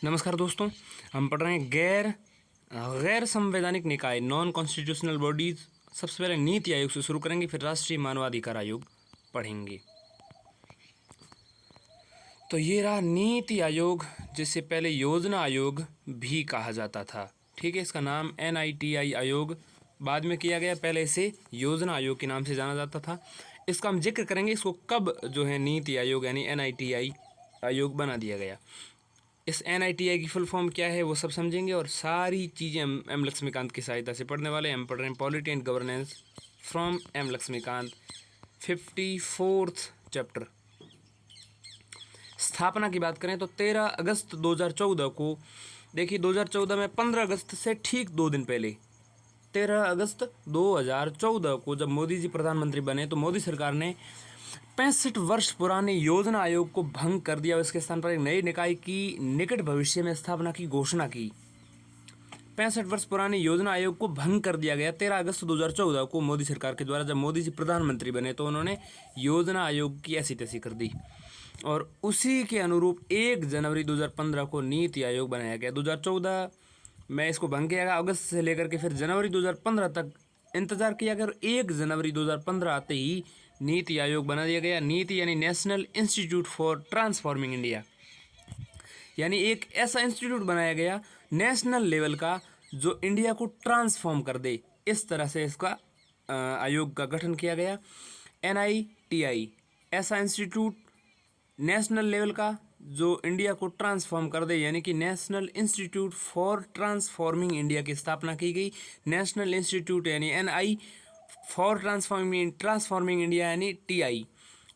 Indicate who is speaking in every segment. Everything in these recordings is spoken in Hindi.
Speaker 1: नमस्कार दोस्तों। हम पढ़ रहे हैं गैर संवैधानिक निकाय नॉन कॉन्स्टिट्यूशनल बॉडीज। सबसे पहले नीति आयोग से शुरू करेंगे, फिर राष्ट्रीय मानवाधिकार आयोग पढ़ेंगे। तो ये रहा नीति आयोग, जिसे पहले योजना आयोग भी कहा जाता था। ठीक है, इसका नाम NITI आयोग बाद में किया गया, पहले इसे योजना आयोग के नाम से जाना जाता था। इसका हम जिक्र करेंगे, इसको कब जो है नीति आयोग यानी NITI आयोग बना दिया गया। इस NITI की फुल फॉर्म क्या है वो सब समझेंगे, और सारी चीज़ें हम M लक्ष्मीकांत की सहायता से पढ़ने वाले हैं। हम पढ़ रहे हैं polity and governance from M Laxmikanth, 54th chapter. स्थापना की बात करें तो 13 अगस्त 2014 को, देखिए 2014 में 15 अगस्त से ठीक 2 दिन पहले 13 अगस्त 2014 को जब मोदी जी प्रधानमंत्री बने तो मोदी सरकार ने 65 वर्ष पुराने योजना आयोग को भंग कर दिया और इसके स्थान पर एक नए निकाय की निकट भविष्य में स्थापना की घोषणा की। 65 वर्ष पुराने योजना आयोग को भंग कर दिया गया 13 अगस्त 2014 को मोदी सरकार के द्वारा। जब मोदी जी प्रधानमंत्री बने तो उन्होंने योजना आयोग की ऐसी तैसी कर दी, और उसी के अनुरूप 1 जनवरी 2015 को नीति आयोग बनाया गया। 2014 में इसको भंग किया गया, अगस्त से लेकर के फिर जनवरी 2015 तक इंतजार किया गया, और 1 जनवरी 2015 आते ही नीति आयोग बना दिया गया। नीति यानी national institute for transforming India, यानी एक ऐसा इंस्टीट्यूट बनाया गया नेशनल लेवल का जो इंडिया को ट्रांसफॉर्म कर दे। इस तरह से इसका आयोग का गठन किया गया। NITI ऐसा इंस्टीट्यूट नेशनल लेवल का जो इंडिया को ट्रांसफॉर्म कर दे, यानी कि national institute for transforming India की स्थापना की गई। नेशनल इंस्टीट्यूट यानी NI फॉर ट्रांसफॉर्मिंग इंडिया यानी TI,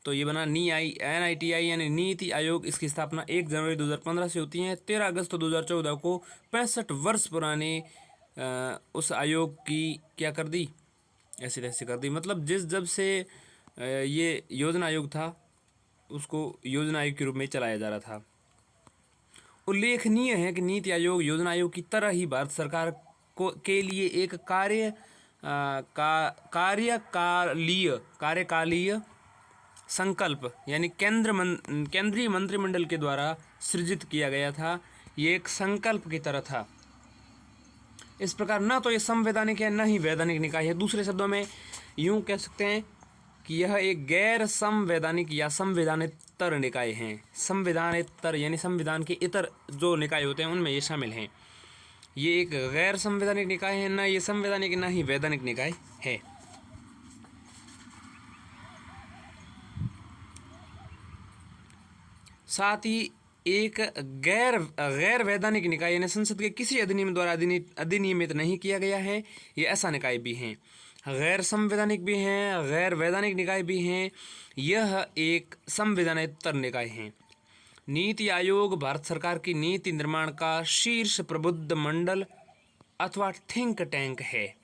Speaker 1: तो ये बना NITI यानी नीति आयोग। इसकी स्थापना 1 जनवरी 2015 से होती है। 13 अगस्त 2014 को 65 वर्ष पुराने उस आयोग की क्या कर दी, ऐसे तैसे कर दी। मतलब जब से ये योजना आयोग था उसको योजना आयोग के रूप में चलाया जा रहा था। उल्लेखनीय है कि नीति आयोग योजना आयोग की तरह ही भारत सरकार के लिए एक कार्यकालीय संकल्प यानी केंद्रीय मंत्रिमंडल के द्वारा सृजित किया गया था। ये एक संकल्प की तरह था। इस प्रकार न तो ये संवैधानिक है न ही वैधानिक निकाय है। दूसरे शब्दों में यूं कह सकते हैं कि यह एक गैर संवैधानिक या संविधानेतर निकाय है। संविधानेतर यानी संविधान के इतर जो निकाय होते हैं उनमें ये शामिल हैं। ये एक गैर संवैधानिक निकाय है, न ये संवैधानिक न ही वैधानिक निकाय है। साथ ही एक गैर वैधानिक निकाय यानी संसद के किसी अधिनियम द्वारा अधिनियमित नहीं किया गया है, ये ऐसा निकाय भी हैं। गैर संवैधानिक भी हैं, गैर वैधानिक निकाय भी हैं। यह एक संविधानेतर निकाय है। नीति आयोग भारत सरकार की नीति निर्माण का शीर्ष प्रबुद्ध मंडल अथवा थिंक टैंक है,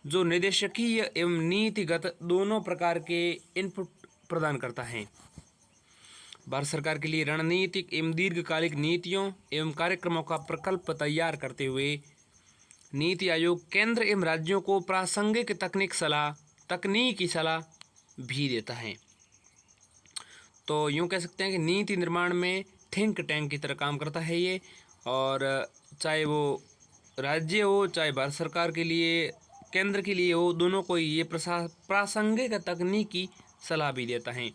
Speaker 1: जो निदेशकीय एवं नीतिगत दोनों प्रकार के इनपुट प्रदान करता है। भारत सरकार के लिए रणनीतिक एवं दीर्घकालिक नीतियों एवं कार्यक्रमों का प्रकल्प तैयार करते हुए नीति आयोग केंद्र एवं राज्यों को प्रासंगिक तकनीकी सलाह भी देता है। तो यूँ कह सकते हैं कि नीति निर्माण में थिंक टैंक की तरह काम करता है ये, और चाहे वो राज्य हो चाहे भारत सरकार के लिए केंद्र के लिए हो, दोनों को ये प्रासंगिक तकनीकी सलाह भी देता है।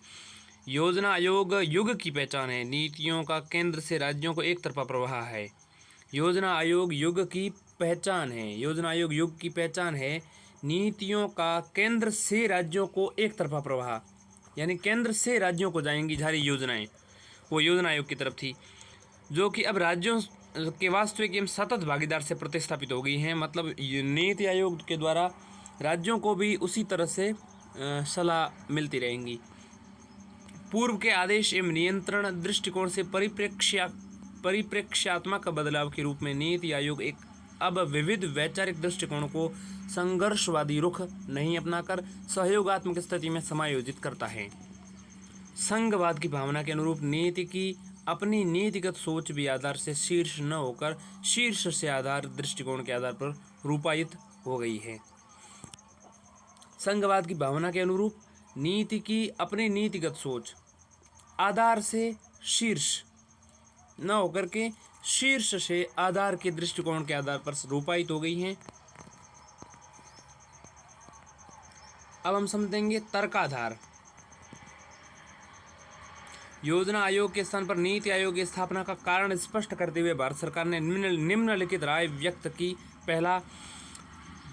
Speaker 1: योजना आयोग युग की पहचान है। नीतियों का केंद्र से राज्यों को एक तरफा प्रवाह है। योजना आयोग युग की पहचान है। योजना आयोग युग की पहचान है। नीतियों का केंद्र से राज्यों को एक तरफा प्रवाह, यानी केंद्र से राज्यों को जाएंगी सारी योजनाएं, वो योजना आयोग की तरफ थी, जो कि अब राज्यों के वास्तविक एवं सतत भागीदार से प्रतिस्थापित हो गई हैं। मतलब नीति आयोग के द्वारा राज्यों को भी उसी तरह से सलाह मिलती रहेंगी। पूर्व के आदेश एवं नियंत्रण दृष्टिकोण से परिप्रेक्ष्यात्मक बदलाव के रूप में नीति आयोग अब विविध वैचारिक दृष्टिकोणों को संघर्षवादी रुख नहीं अपनाकर सहयोगात्मक स्थिति में समायोजित करता है। संघवाद की भावना के अनुरूप नीति की अपनी नीतिगत सोच भी आधार से शीर्ष न होकर शीर्ष से आधार दृष्टिकोण के आधार पर रूपायित हो गई है। संघवाद की भावना के अनुरूप नीति की अपनी नीतिगत सोच आधार से शीर्ष न होकर के शीर्ष से आधार के दृष्टिकोण के आधार पर रूपायित हो गई हैं। अब हम समझेंगे तर्काधार। योजना आयोग के स्थान पर नीति आयोग की स्थापना का कारण स्पष्ट करते हुए भारत सरकार ने निम्नलिखित राय व्यक्त की। पहला,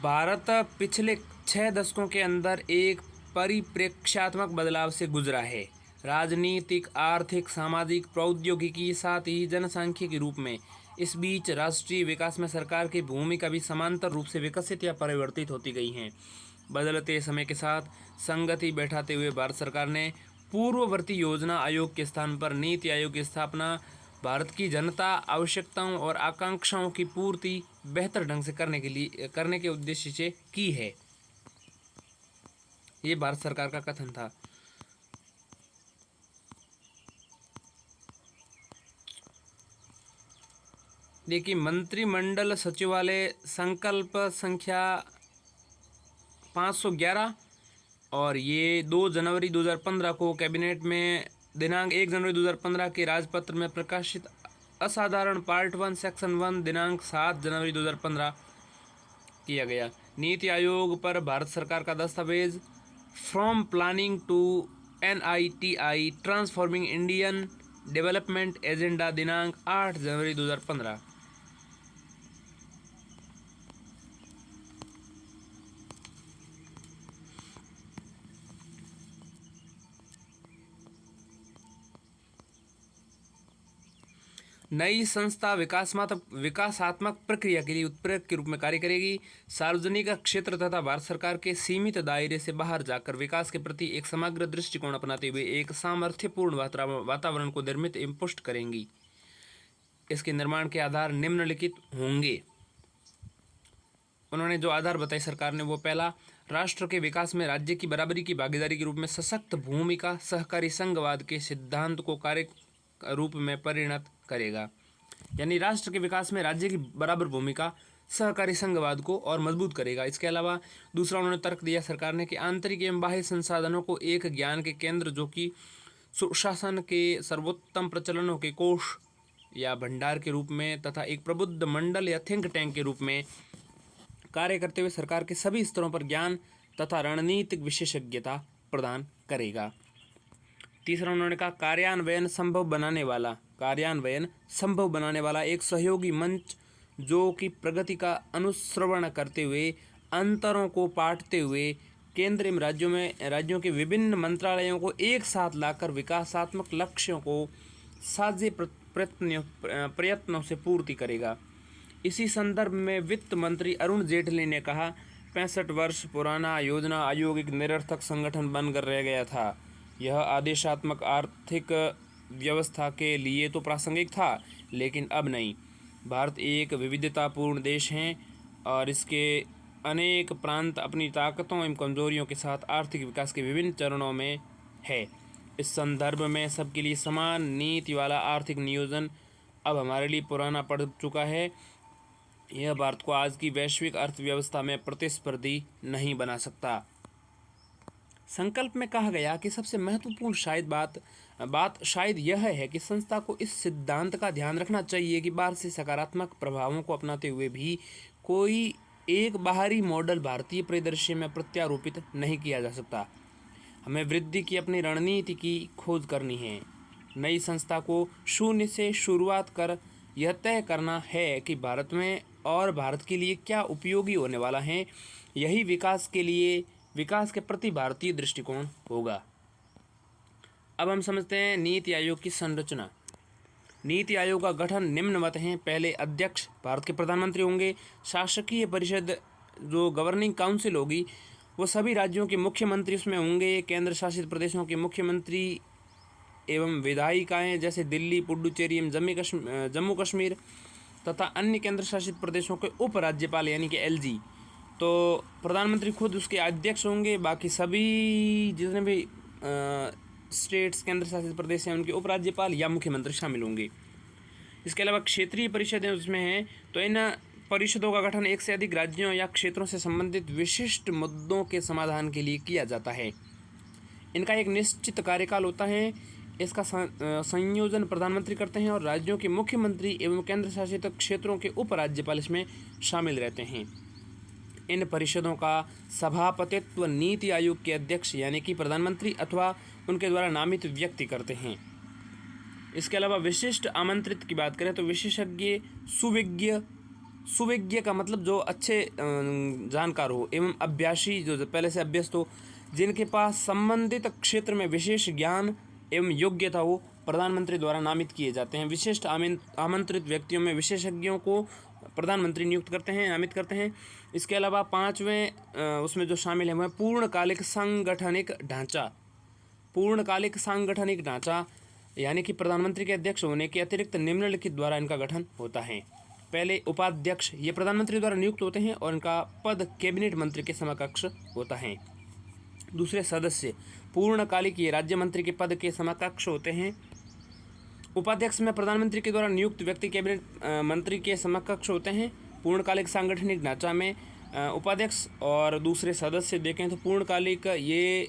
Speaker 1: भारत पिछले 6 दशकों के अंदर एक परिप्रेक्ष्यात्मक बदलाव से गुजरा है। राजनीतिक, आर्थिक, सामाजिक, प्रौद्योगिकी, साथ ही जनसांख्यिकी के रूप में। इस बीच राष्ट्रीय विकास में सरकार की भूमिका भी समांतर रूप से विकसित या परिवर्तित होती गई है। बदलते समय के साथ संगति बैठाते हुए भारत सरकार ने पूर्ववर्ती योजना आयोग के स्थान पर नीति आयोग की स्थापना भारत की जनता आवश्यकताओं और आकांक्षाओं की पूर्ति बेहतर ढंग से करने के उद्देश्य से की है। ये भारत सरकार का कथन था। देखिए, मंत्रिमंडल सचिवालय संकल्प संख्या 511 और ये 2 जनवरी 2015 को कैबिनेट में दिनांक 1 जनवरी 2015 के राजपत्र में प्रकाशित असाधारण पार्ट 1 सेक्शन 1 दिनांक 7 जनवरी 2015 किया गया। नीति आयोग पर भारत सरकार का दस्तावेज from planning to NITI transforming Indian development agenda दिनांक 8 जनवरी 2015। नई संस्था विकासात्मक प्रक्रिया के लिए उत्प्रेरक के रूप में कार्य करेगी। सार्वजनिक क्षेत्र तथा भारत सरकार के सीमित दायरे से बाहर जाकर विकास के प्रति एक समग्र दृष्टिकोण अपनाते हुए एक सामर्थ्यपूर्ण वातावरण को निर्मित एवं पुष्ट करेंगी। इसके निर्माण के आधार निम्नलिखित होंगे। उन्होंने जो आधार बताए सरकार ने, वो पहला, राष्ट्र के विकास में राज्य की बराबरी की भागीदारी के रूप में सशक्त भूमिका सहकारी संघवाद के सिद्धांत को कार्य रूप में परिणत करेगा। यानी राष्ट्र के विकास में राज्य की बराबर भूमिका सहकारी संघवाद को और मजबूत करेगा। इसके अलावा दूसरा उन्होंने तर्क दिया सरकार ने कि आंतरिक एवं बाह्य संसाधनों को एक ज्ञान के केंद्र जो कि सुशासन के सर्वोत्तम प्रचलनों के कोष या भंडार के रूप में तथा एक प्रबुद्ध मंडल या थिंक टैंक के रूप में कार्य करते हुए सरकार के सभी स्तरों पर ज्ञान तथा रणनीतिक विशेषज्ञता प्रदान करेगा। तीसरा उन्होंने कहा कार्यान्वयन संभव बनाने वाला एक सहयोगी मंच जो कि प्रगति का अनुश्रवण करते हुए अंतरों को पाटते हुए केंद्र एवं राज्यों के विभिन्न मंत्रालयों को एक साथ लाकर विकासात्मक लक्ष्यों को साझे प्रयत्नों से पूर्ति करेगा। इसी संदर्भ में वित्त मंत्री अरुण जेटली ने कहा, 65 वर्ष पुराना योजना आयोग एक निरर्थक संगठन बनकर रह गया था। यह आदेशात्मक आर्थिक व्यवस्था के लिए तो प्रासंगिक था, लेकिन अब नहीं। भारत एक विविधतापूर्ण देश है और इसके अनेक प्रांत अपनी ताकतों एवं कमजोरियों के साथ आर्थिक विकास के विभिन्न चरणों में है। इस संदर्भ में सबके लिए समान नीति वाला आर्थिक नियोजन अब हमारे लिए पुराना पड़ चुका है। यह भारत को आज की वैश्विक अर्थव्यवस्था में प्रतिस्पर्धी नहीं बना सकता। संकल्प में कहा गया कि सबसे महत्वपूर्ण बात शायद यह है कि संस्था को इस सिद्धांत का ध्यान रखना चाहिए कि बाहर से सकारात्मक प्रभावों को अपनाते हुए भी कोई एक बाहरी मॉडल भारतीय परिदृश्य में प्रत्यारोपित नहीं किया जा सकता। हमें वृद्धि की अपनी रणनीति की खोज करनी है। नई संस्था को शून्य से शुरुआत कर यह तय करना है कि भारत में और भारत के लिए क्या उपयोगी होने वाला है। यही विकास के प्रति भारतीय दृष्टिकोण होगा। अब हम समझते हैं नीति आयोग की संरचना। नीति आयोग का गठन निम्नवत है। पहले अध्यक्ष भारत के प्रधानमंत्री होंगे। शासकीय परिषद जो गवर्निंग काउंसिल होगी वो सभी राज्यों के मुख्यमंत्री उसमें होंगे। केंद्र शासित प्रदेशों के मुख्यमंत्री एवं विधायिकाएँ जैसे दिल्ली, पुडुचेरी एवं जम्मू कश्मीर तथा अन्य केंद्र शासित प्रदेशों के उपराज्यपाल यानी कि LG। तो प्रधानमंत्री खुद उसके अध्यक्ष होंगे। बाकी सभी जितने भी स्टेट्स केंद्र शासित प्रदेश हैं उनके उपराज्यपाल या मुख्यमंत्री शामिल होंगे। इसके अलावा क्षेत्रीय परिषदें उसमें हैं। तो इन परिषदों का गठन एक से अधिक राज्यों या क्षेत्रों से संबंधित विशिष्ट मुद्दों के समाधान के लिए किया जाता है। इनका एक निश्चित कार्यकाल होता है। इसका संयोजन प्रधानमंत्री करते हैं और राज्यों के मुख्यमंत्री एवं केंद्र शासित क्षेत्रों के उपराज्यपाल इसमें शामिल रहते हैं। इन परिषदों का सभापतित्व नीति आयोग के अध्यक्ष यानी कि प्रधानमंत्री अथवा उनके द्वारा नामित व्यक्ति करते हैं। इसके अलावा विशिष्ट आमंत्रित की बात करें तो विशेषज्ञ, सुविज्ञ का मतलब जो अच्छे जानकार हो, एवं अभ्यासी जो पहले से अभ्यस्त हो, जिनके पास संबंधित क्षेत्र में विशेष ज्ञान एवं योग्यता हो, प्रधानमंत्री द्वारा नामित किए जाते हैं। विशिष्ट आमंत्रित व्यक्तियों में विशेषज्ञों को प्रधानमंत्री नियुक्त करते हैं, नामित करते हैं। इसके अलावा पांचवें उसमें जो शामिल है वह पूर्णकालिक सांगठनिक ढांचा। पूर्णकालिक सांगठनिक ढांचा यानी कि प्रधानमंत्री के अध्यक्ष होने के अतिरिक्त निम्नलिखित द्वारा इनका गठन होता है। पहले उपाध्यक्ष, ये प्रधानमंत्री द्वारा नियुक्त होते हैं और इनका पद कैबिनेट मंत्री के समकक्ष होता है। दूसरे सदस्य पूर्णकालिक, ये राज्य मंत्री के पद के समकक्ष होते हैं। उपाध्यक्ष में प्रधानमंत्री के द्वारा नियुक्त व्यक्ति कैबिनेट मंत्री के समकक्ष होते हैं। पूर्णकालिक सांगठनिक ढांचा में उपाध्यक्ष और दूसरे सदस्य देखें तो पूर्णकालिक ये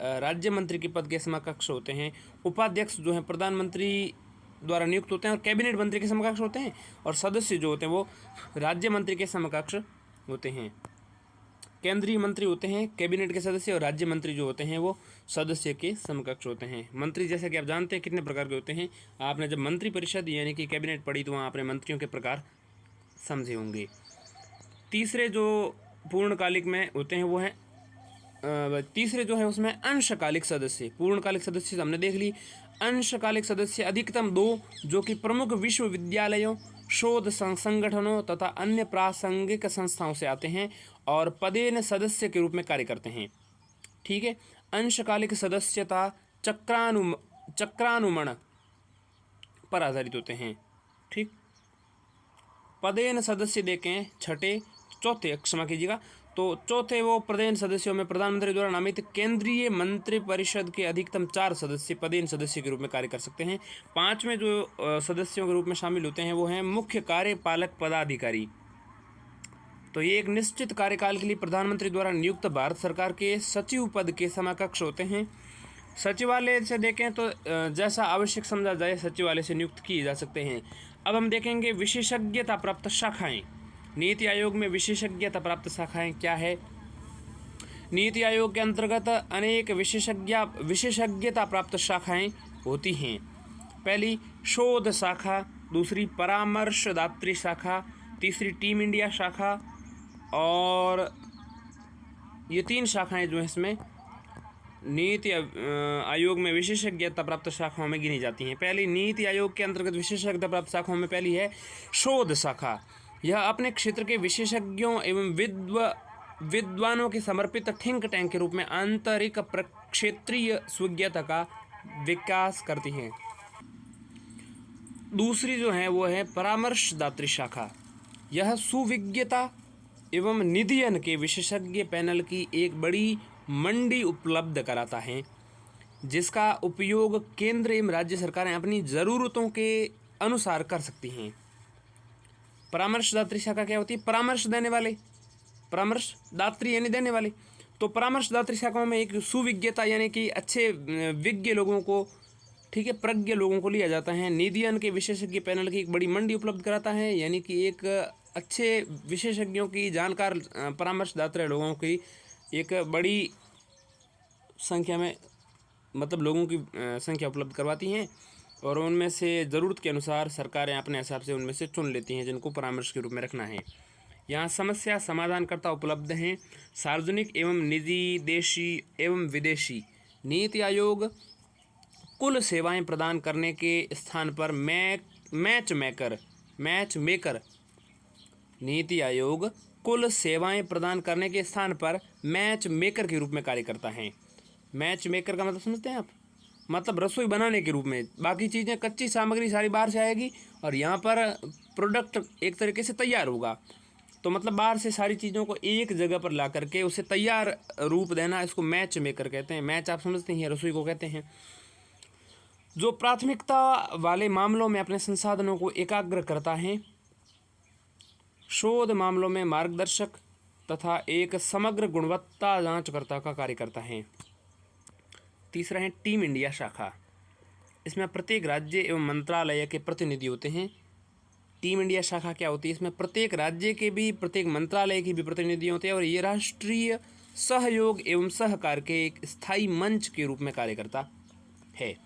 Speaker 1: राज्य मंत्री के पद के समकक्ष होते हैं। उपाध्यक्ष जो हैं प्रधानमंत्री द्वारा नियुक्त होते हैं और कैबिनेट मंत्री के समकक्ष होते हैं, और सदस्य जो होते हैं वो राज्य मंत्री के समकक्ष होते हैं। केंद्रीय मंत्री होते हैं कैबिनेट के सदस्य, और राज्य मंत्री जो होते हैं वो सदस्य के समकक्ष होते हैं। मंत्री जैसे कि आप जानते हैं कितने प्रकार के होते हैं, आपने जब मंत्री परिषद यानी कि कैबिनेट पढ़ी तो वहाँ आपने मंत्रियों के प्रकार समझे होंगे। तीसरे जो पूर्णकालिक में होते हैं वो हैं तीसरे जो है उसमें अंशकालिक सदस्य। पूर्णकालिक सदस्य हमने देख ली। अंशकालिक सदस्य अधिकतम 2 जो कि प्रमुख विश्वविद्यालयों, शोध संगठनों तथा अन्य प्रासंगिक संस्थाओं से आते हैं और पदेन सदस्य के रूप में कार्य करते हैं। ठीक है। अंशकालिक सदस्यता चक्रानुमण पर आधारित होते हैं। ठीक। पदेन सदस्य देखें चौथे क्षमा कीजिएगा, तो चौथे वो पदेन सदस्यों में प्रधानमंत्री द्वारा नामित केंद्रीय मंत्रिपरिषद के अधिकतम 4 सदस्य पदेन सदस्य के रूप में कार्य कर सकते हैं। 5वें जो सदस्यों के रूप में शामिल होते हैं वो हैं मुख्य कार्यपालक पदाधिकारी। तो ये एक निश्चित कार्यकाल के लिए प्रधानमंत्री द्वारा नियुक्त भारत सरकार के सचिव पद के समकक्ष होते हैं। सचिवालय से देखें तो जैसा आवश्यक समझा जाए सचिवालय से नियुक्त किए जा सकते हैं। अब हम देखेंगे विशेषज्ञता प्राप्त शाखाएं। नीति आयोग में विशेषज्ञता प्राप्त शाखाएं क्या है? नीति आयोग के अंतर्गत अनेक विशेषज्ञता प्राप्त शाखाएं होती हैं। पहली शोध शाखा, दूसरी परामर्शदात्री शाखा, तीसरी टीम इंडिया शाखा, और ये 3 शाखाएं जो है इसमें नीति आयोग में विशेषज्ञता प्राप्त शाखाओं में गिनी जाती हैं। पहली नीति आयोग के अंतर्गत विशेषज्ञता प्राप्त शाखाओं में पहली है शोध शाखा। यह अपने क्षेत्र के विशेषज्ञों एवं विद्वानों के समर्पित थिंक टैंक के रूप में आंतरिक प्रक्षेत्रीय सुज्ञता का विकास करती है। दूसरी जो है वो है परामर्शदात्री शाखा। यह सुविज्ञता एवं निधियन के विशेषज्ञ पैनल की एक बड़ी मंडी उपलब्ध कराता है, जिसका उपयोग केंद्र एवं राज्य सरकारें अपनी ज़रूरतों के अनुसार कर सकती हैं। परामर्शदात्री शाखा क्या होती है? परामर्श देने वाले, परामर्शदात्री यानी देने वाले। तो परामर्शदात्री शाखाओं में एक सुविज्ञता यानी कि अच्छे विज्ञ लोगों को, ठीक है, प्रज्ञ लोगों को लिया जाता है। निधियन के विशेषज्ञ पैनल की एक बड़ी मंडी उपलब्ध कराता है, यानी कि एक अच्छे विशेषज्ञों की, जानकार परामर्शदाता लोगों की एक बड़ी संख्या में, मतलब लोगों की संख्या उपलब्ध करवाती हैं, और उनमें से ज़रूरत के अनुसार सरकारें अपने हिसाब से उनमें से चुन लेती हैं जिनको परामर्श के रूप में रखना है। यहाँ समस्या समाधानकर्ता उपलब्ध हैं, सार्वजनिक एवं निजी, देशी एवं विदेशी। नीति आयोग कुल सेवाएं प्रदान करने के स्थान पर मैच मेकर नीति आयोग कुल सेवाएं प्रदान करने के स्थान पर मैच मेकर के रूप में कार्य करता है। मैच मेकर का मतलब समझते हैं आप? मतलब रसोई बनाने के रूप में। बाकी चीज़ें, कच्ची सामग्री सारी बाहर से आएगी और यहाँ पर प्रोडक्ट एक तरीके से तैयार होगा। तो मतलब बाहर से सारी चीज़ों को एक जगह पर ला करके उसे तैयार रूप देना, इसको मैच मेकर कहते हैं। मैच आप समझते हैं, रसोई को कहते हैं। जो प्राथमिकता वाले मामलों में अपने संसाधनों को एकाग्र करता है, शोध मामलों में मार्गदर्शक तथा एक समग्र गुणवत्ता जांचकर्ता का कार्य करता है। तीसरा है टीम इंडिया शाखा। इसमें प्रत्येक राज्य एवं मंत्रालय के प्रतिनिधि होते हैं। टीम इंडिया शाखा क्या होती है, इसमें प्रत्येक राज्य के भी प्रत्येक मंत्रालय के भी प्रतिनिधि होते हैं और ये राष्ट्रीय सहयोग एवं सहकार के एक स्थायी मंच के रूप में कार्य करता है।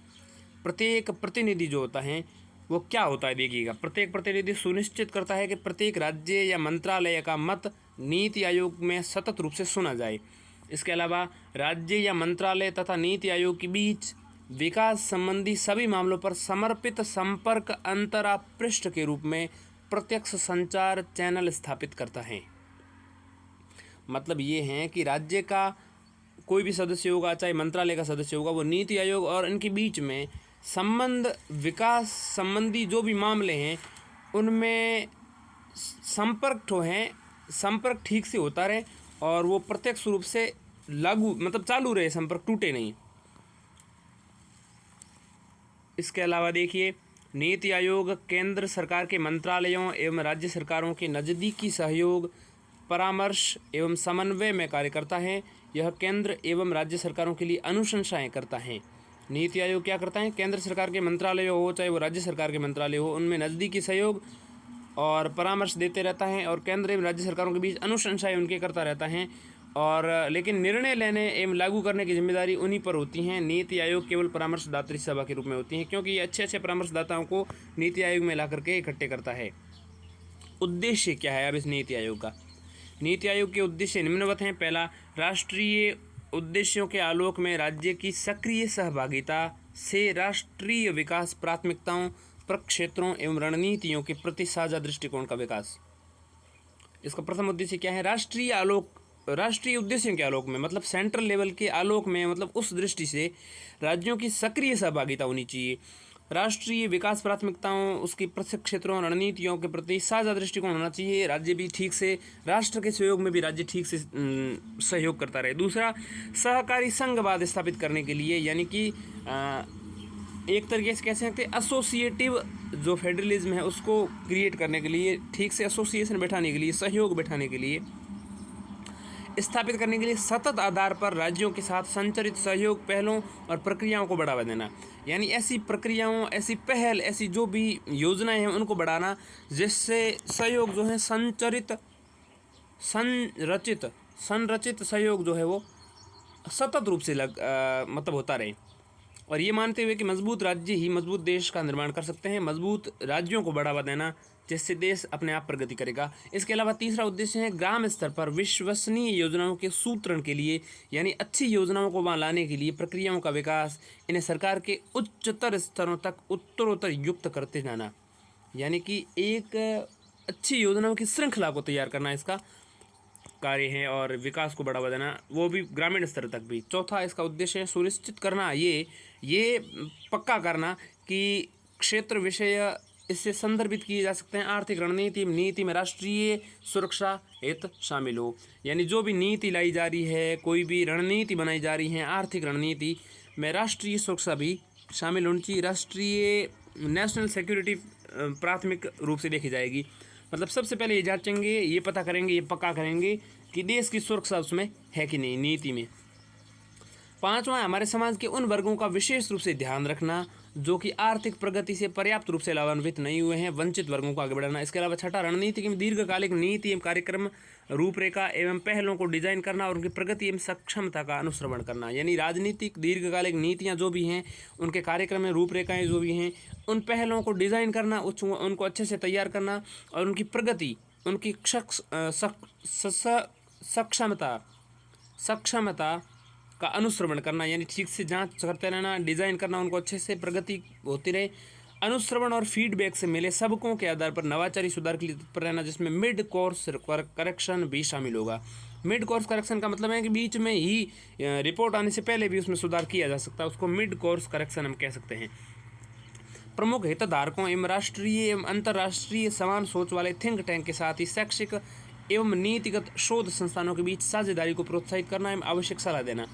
Speaker 1: प्रत्येक प्रतिनिधि जो होता है वो क्या होता है देखिएगा, प्रत्येक प्रतिनिधि सुनिश्चित करता है कि प्रत्येक राज्य या मंत्रालय का मत नीति आयोग में सतत रूप से सुना जाए। इसके अलावा राज्य या मंत्रालय तथा नीति आयोग के बीच विकास संबंधी सभी मामलों पर समर्पित संपर्क अंतरा पृष्ठ के रूप में प्रत्यक्ष संचार चैनल स्थापित करता है। मतलब ये है कि राज्य का कोई भी सदस्य होगा, चाहे मंत्रालय का सदस्य होगा, वो नीति आयोग और इनके बीच में संबंध, विकास संबंधी जो भी मामले हैं उनमें संपर्क ठीक से होता रहे और वो प्रत्यक्ष रूप से लागू मतलब चालू रहे, संपर्क टूटे नहीं। इसके अलावा देखिए, नीति आयोग केंद्र सरकार के मंत्रालयों एवं राज्य सरकारों के नज़दीकी सहयोग, परामर्श एवं समन्वय में कार्य करता है। यह केंद्र एवं राज्य सरकारों के लिए अनुशंसाएं करता है। नीति आयोग क्या करता है, केंद्र सरकार के मंत्रालय हो चाहे वो राज्य सरकार के मंत्रालय हो, उनमें नज़दीकी सहयोग और परामर्श देते रहता है और केंद्र एवं राज्य सरकारों के बीच अनुशंसाएं उनके करता रहता है। और लेकिन निर्णय लेने एवं लागू करने की जिम्मेदारी उन्हीं पर होती हैं। नीति आयोग केवल परामर्शदात्री सभा के रूप में होती हैं, क्योंकि ये अच्छे परामर्शदाताओं को नीति आयोग में ला करके इकट्ठे करता है। उद्देश्य क्या है अब इस नीति आयोग का? नीति आयोग के उद्देश्य निम्नवत हैं। पहला, राष्ट्रीय उद्देश्यों के आलोक में राज्य की सक्रिय सहभागिता से राष्ट्रीय विकास प्राथमिकताओं, प्रक्षेत्रों एवं रणनीतियों के प्रति साझा दृष्टिकोण का विकास। इसका प्रथम उद्देश्य क्या है? राष्ट्रीय उद्देश्यों के आलोक में मतलब सेंट्रल लेवल के आलोक में, मतलब उस दृष्टि से राज्यों की सक्रिय सहभागिता होनी चाहिए। राष्ट्रीय विकास प्राथमिकताओं, उसकी प्रक्षेत्रों, रणनीतियों के प्रति साझा दृष्टिकोण होना चाहिए। राज्य भी ठीक से, राष्ट्र के सहयोग में भी राज्य ठीक से सहयोग करता रहे। दूसरा, सहकारी संघवाद स्थापित करने के लिए, यानी कि एक तरीके से कह सकते हैं एसोसिएटिव जो फेडरलिज्म है उसको क्रिएट करने के लिए, ठीक से एसोसिएशन बैठाने के लिए, सहयोग बैठाने के लिए, स्थापित करने के लिए सतत आधार पर राज्यों के साथ संचरित सहयोग पहलों और प्रक्रियाओं को बढ़ावा देना। यानी ऐसी प्रक्रियाओं, ऐसी पहल, ऐसी जो भी योजनाएं हैं उनको बढ़ाना जिससे सहयोग जो है संरचित सहयोग जो है वो सतत रूप से मतलब होता रहे। और ये मानते हुए कि मजबूत राज्य ही मजबूत देश का निर्माण कर सकते हैं। मजबूत राज्यों को बढ़ावा देना जिससे देश अपने आप प्रगति करेगा। इसके अलावा तीसरा उद्देश्य है ग्राम स्तर पर विश्वसनीय योजनाओं के सूत्रण के लिए, यानी अच्छी योजनाओं को वहाँ लाने के लिए प्रक्रियाओं का विकास, इन्हें सरकार के उच्चतर स्तरों तक उत्तरोत्तर युक्त करते जाना। यानी कि एक अच्छी योजनाओं की श्रृंखला को तैयार करना इसका कार्य है और विकास को बढ़ावा देना, वो भी ग्रामीण स्तर तक भी। चौथा इसका उद्देश्य है सुनिश्चित करना, ये पक्का करना कि क्षेत्र विषय इससे संदर्भित किए जा सकते हैं। आर्थिक रणनीति नीति में राष्ट्रीय सुरक्षा हित शामिल हो, यानी जो भी नीति लाई जा रही है, कोई भी रणनीति बनाई जा रही है, आर्थिक रणनीति में राष्ट्रीय सुरक्षा भी शामिल होनी चाहिए। राष्ट्रीय नेशनल सिक्योरिटी प्राथमिक रूप से देखी जाएगी। मतलब सबसे पहले ये जांचेंगे, ये पता करेंगे, ये पक्का करेंगे कि देश की सुरक्षा उसमें है कि नहीं, नीति में। पांचवा, हमारे समाज के उन वर्गों का विशेष रूप से ध्यान रखना जो कि आर्थिक प्रगति से पर्याप्त रूप से लाभान्वित नहीं हुए हैं, वंचित वर्गों को आगे बढ़ाना। इसके अलावा छठा, रणनीति में दीर्घकालिक नीति एवं कार्यक्रम, रूपरेखा एवं पहलों को डिजाइन करना और उनकी प्रगति एवं सक्षमता का अनुश्रवण करना। यानी राजनीतिक दीर्घकालिक नीतियाँ जो भी हैं, उनके कार्यक्रम में रूपरेखाएँ जो भी हैं, उन पहलों को डिजाइन करना, उनको अच्छे से तैयार करना और उनकी प्रगति, उनकी सक्षमता का अनुश्रवण करना, यानी ठीक से जांच करते रहना, डिज़ाइन करना, उनको अच्छे से प्रगति होती रहे। अनुश्रवण और फीडबैक से मिले सबकों के आधार पर नवाचारी सुधार के लिए तत्पर रहना, जिसमें मिड कोर्स करेक्शन भी शामिल होगा। मिड कोर्स करेक्शन का मतलब है कि बीच में ही रिपोर्ट आने से पहले भी उसमें सुधार किया जा सकता है, उसको मिड कोर्स करेक्शन हम कह सकते हैं। प्रमुख हितधारकों एवं राष्ट्रीय एवं अंतर्राष्ट्रीय समान सोच वाले थिंक टैंक के साथ ही शैक्षिक एवं नीतिगत शोध संस्थानों के बीच साझेदारी को प्रोत्साहित करना एवं आवश्यक सलाह देना।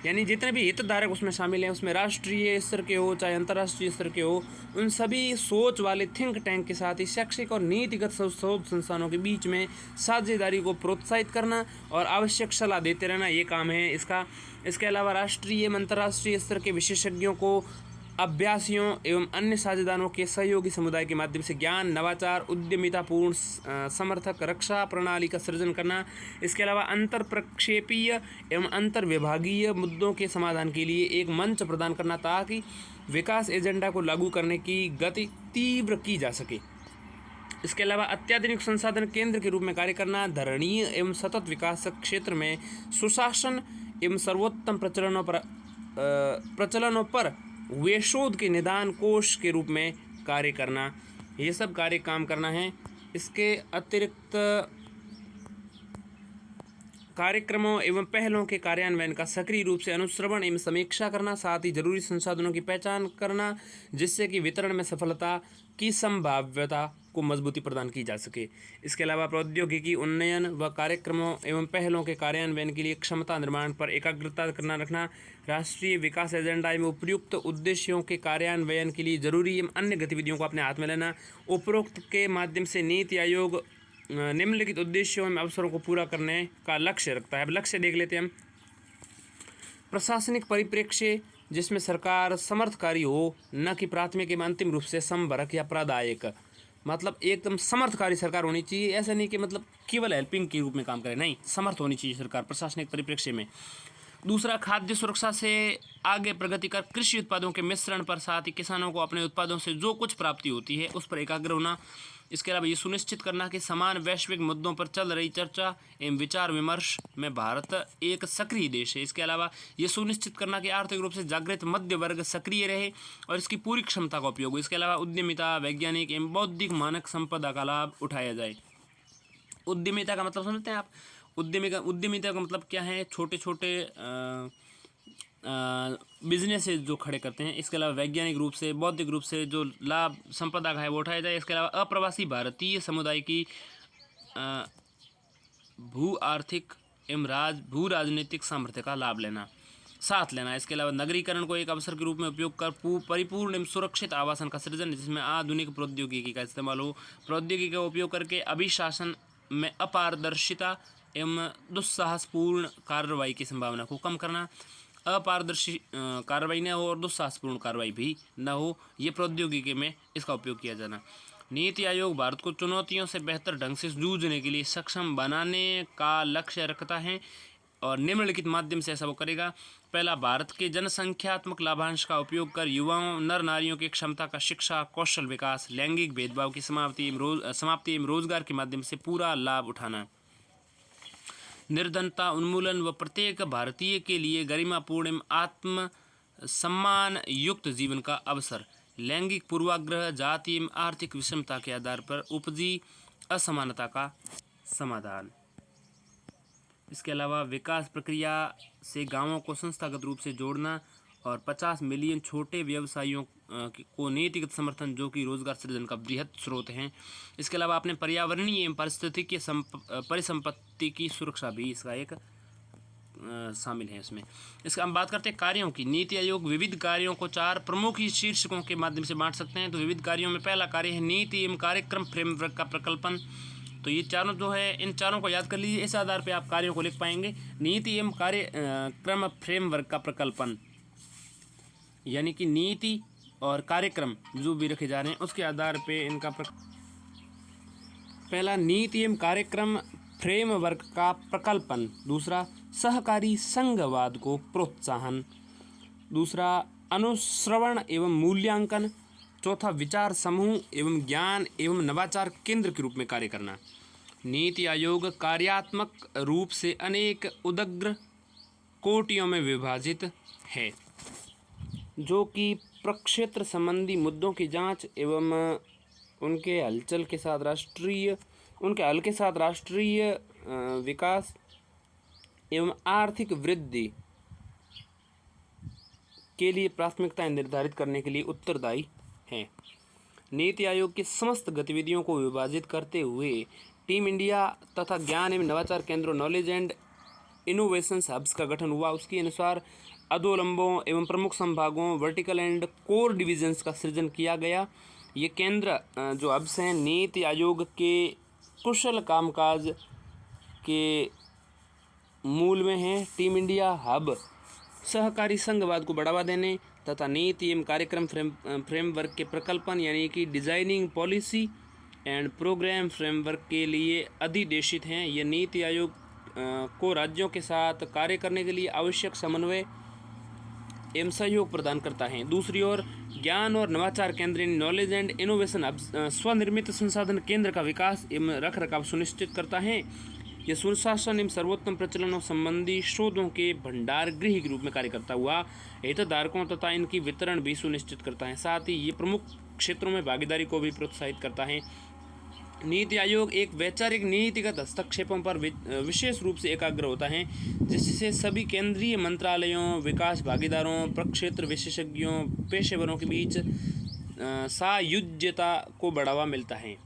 Speaker 1: यानी जितने भी हितधारक उसमें शामिल हैं, उसमें राष्ट्रीय स्तर के हो चाहे अंतर्राष्ट्रीय स्तर के हो, उन सभी सोच वाले थिंक टैंक के साथ ही शैक्षिक और नीतिगत शोध संस्थानों के बीच में साझेदारी को प्रोत्साहित करना और आवश्यक सलाह देते रहना, ये काम है इसका। इसके अलावा राष्ट्रीय एवं अंतर्राष्ट्रीय स्तर के विशेषज्ञों को अभ्यासियों एवं अन्य साझेदारों के सहयोगी समुदाय के माध्यम से ज्ञान, नवाचार, उद्यमितापूर्ण समर्थक रक्षा प्रणाली का सृजन करना। इसके अलावा अंतर प्रक्षेपीय एवं अंतर विभागीय मुद्दों के समाधान के लिए एक मंच प्रदान करना ताकि विकास एजेंडा को लागू करने की गति तीव्र की जा सके। इसके अलावा अत्याधुनिक संसाधन केंद्र के रूप में कार्य करना, धरणीय एवं सतत विकास क्षेत्र में सुशासन एवं सर्वोत्तम प्रचलनों पर वेशोध के निदान कोष के रूप में कार्य करना, ये सब कार्य काम करना है। इसके अतिरिक्त कार्यक्रमों एवं पहलों के कार्यान्वयन का सक्रिय रूप से अनुश्रवण एवं समीक्षा करना, साथ ही जरूरी संसाधनों की पहचान करना जिससे कि वितरण में सफलता की संभाव्यता को मजबूती प्रदान की जा सके। इसके अलावा प्रौद्योगिकी उन्नयन व कार्यक्रमों एवं पहलों के कार्यान्वयन के लिए क्षमता निर्माण पर एकाग्रता करना रखना, राष्ट्रीय विकास एजेंडा एवं उपयुक्त उद्देश्यों के कार्यान्वयन के लिए जरूरी एवं अन्य गतिविधियों को अपने हाथ में लेना। उपरोक्त के माध्यम से नीति आयोग निम्नलिखित उद्देश्यों एवं अवसरों को पूरा करने का लक्ष्य रखता है। अब लक्ष्य देख लेते हैं हम। प्रशासनिक परिप्रेक्ष्य जिसमें सरकार समर्थकारी हो, न कि प्राथमिक एवं अंतिम रूप से समवरक या प्रदायक, मतलब एकदम समर्थकारी सरकार होनी चाहिए। ऐसा नहीं कि मतलब केवल हेल्पिंग के रूप में काम करे, नहीं, समर्थ होनी चाहिए सरकार प्रशासनिक परिप्रेक्ष्य में। दूसरा, खाद्य सुरक्षा से आगे प्रगति कर कृषि उत्पादों के मिश्रण पर, साथ ही किसानों को अपने उत्पादों से जो कुछ प्राप्ति होती है उस पर एकाग्र होना। इसके अलावा ये सुनिश्चित करना कि समान वैश्विक मुद्दों पर चल रही चर्चा एवं विचार विमर्श में भारत एक सक्रिय देश है। इसके अलावा ये सुनिश्चित करना कि आर्थिक रूप से जागृत मध्य वर्ग सक्रिय रहे और इसकी पूरी क्षमता का उपयोग हो। इसके अलावा उद्यमिता, वैज्ञानिक एवं बौद्धिक मानक संपदा का लाभ उठाया जाए। उद्यमिता का मतलब समझते हैं आप? उद्यमिता का मतलब क्या है? छोटे छोटे बिजनेसेस जो खड़े करते हैं। इसके अलावा वैज्ञानिक रूप से, बौद्धिक रूप से जो लाभ संपदा का है वो उठाया जाए। इसके अलावा अप्रवासी भारतीय समुदाय की भू आर्थिक एवं भू राजनीतिक सामर्थ्य का लाभ लेना, साथ लेना। इसके अलावा नगरीकरण को एक अवसर के रूप में उपयोग कर परिपूर्ण एवं सुरक्षित आवासन का सृजन जिसमें आधुनिक प्रौद्योगिकी का इस्तेमाल हो। प्रौद्योगिकी का उपयोग करके अभिशासन में अपारदर्शिता एवं दुस्साहसपूर्ण कार्रवाई की संभावना को कम करना। अपारदर्शी कार्रवाई न हो और दुस्साहसपूर्ण कार्रवाई भी न हो, ये प्रौद्योगिकी में इसका उपयोग किया जाना। नीति आयोग भारत को चुनौतियों से बेहतर ढंग से जूझने के लिए सक्षम बनाने का लक्ष्य रखता है और निम्नलिखित माध्यम से ऐसा वो करेगा। पहला, भारत के जनसंख्यात्मक लाभांश का उपयोग कर युवाओं, नर नारियों की क्षमता का शिक्षा, कौशल विकास, लैंगिक भेदभाव की समाप्ति एवं रोजगार के माध्यम से पूरा लाभ उठाना। निर्धनता उन्मूलन व प्रत्येक भारतीय के लिए गरिमापूर्ण एवं आत्म सम्मान युक्त जीवन का अवसर। लैंगिक पूर्वाग्रह, जाति एवं आर्थिक विषमता के आधार पर उपजी असमानता का समाधान। इसके अलावा विकास प्रक्रिया से गांवों को संस्थागत रूप से जोड़ना और 50 मिलियन छोटे व्यवसायियों को नीतिगत समर्थन जो कि रोजगार सृजन का बृहद स्रोत हैं। इसके अलावा अपने पर्यावरणीय एवं पारिस्थितिकीय परिसंपत्ति की सुरक्षा भी इसका एक शामिल है इसमें। इसका हम बात करते हैं कार्यों की। नीति आयोग विविध कार्यों को 4 प्रमुख शीर्षकों के माध्यम से बांट सकते हैं। तो विविध कार्यों में पहला कार्य है नीति एवं कार्यक्रम फ्रेमवर्क का प्रकल्पन। तो ये चारों जो है, इन चारों को याद कर लीजिए, इस आधार पर आप कार्यों को लिख पाएंगे। नीति एवं कार्यक्रम फ्रेमवर्क का प्रकल्पन, यानी कि नीति और कार्यक्रम जो भी रखे जा रहे हैं उसके आधार पे इनका पहला, नीति एवं कार्यक्रम फ्रेमवर्क का प्रकल्पन। दूसरा, सहकारी संघवाद को प्रोत्साहन। दूसरा, अनुश्रवण एवं मूल्यांकन। चौथा, विचार समूह एवं ज्ञान एवं नवाचार केंद्र के रूप में कार्य करना। नीति आयोग कार्यात्मक रूप से अनेक उदग्र कोटियों में विभाजित है जो कि प्रक्षेत्र संबंधी मुद्दों की जांच एवं उनके हल के साथ राष्ट्रीय विकास एवं आर्थिक वृद्धि के लिए प्राथमिकताएं निर्धारित करने के लिए उत्तरदायी है। नीति आयोग की समस्त गतिविधियों को विभाजित करते हुए टीम इंडिया तथा ज्ञान एवं नवाचार केंद्रों, नॉलेज एंड इनोवेशन हब्स का गठन हुआ। उसके अनुसार अधोलंबों एवं प्रमुख संभागों, वर्टिकल एंड कोर डिविजन्स का सृजन किया गया। ये केंद्र जो हब्स हैं नीति आयोग के कुशल कामकाज के मूल में हैं। टीम इंडिया हब सहकारी संघवाद को बढ़ावा देने, तथा नीति एवं कार्यक्रम फ्रेमवर्क के प्रकल्पन यानी कि designing policy and programme framework के लिए अधिदेशित हैं। यह नीति आयोग को राज्यों के साथ कार्य करने के लिए आवश्यक समन्वय एवं सहयोग प्रदान करता है। दूसरी ओर ज्ञान और नवाचार केंद्र नॉलेज एंड इनोवेशन स्वनिर्मित संसाधन केंद्र का विकास एवं रखरखाव सुनिश्चित करता है। यह सुशासन एवं सर्वोत्तम प्रचलनों संबंधी शोधों के भंडार गृह के रूप में कार्य करता हुआ हितधारकों तथा इनकी वितरण भी सुनिश्चित करता है। साथ ही ये प्रमुख क्षेत्रों में भागीदारी को भी प्रोत्साहित करता है। नीति आयोग एक वैचारिक नीतिगत हस्तक्षेपों पर विशेष रूप से एकाग्र होता है, जिससे सभी केंद्रीय मंत्रालयों, विकास भागीदारों, प्रक्षेत्र विशेषज्ञों, पेशेवरों के बीच सायुज्यता को बढ़ावा मिलता है।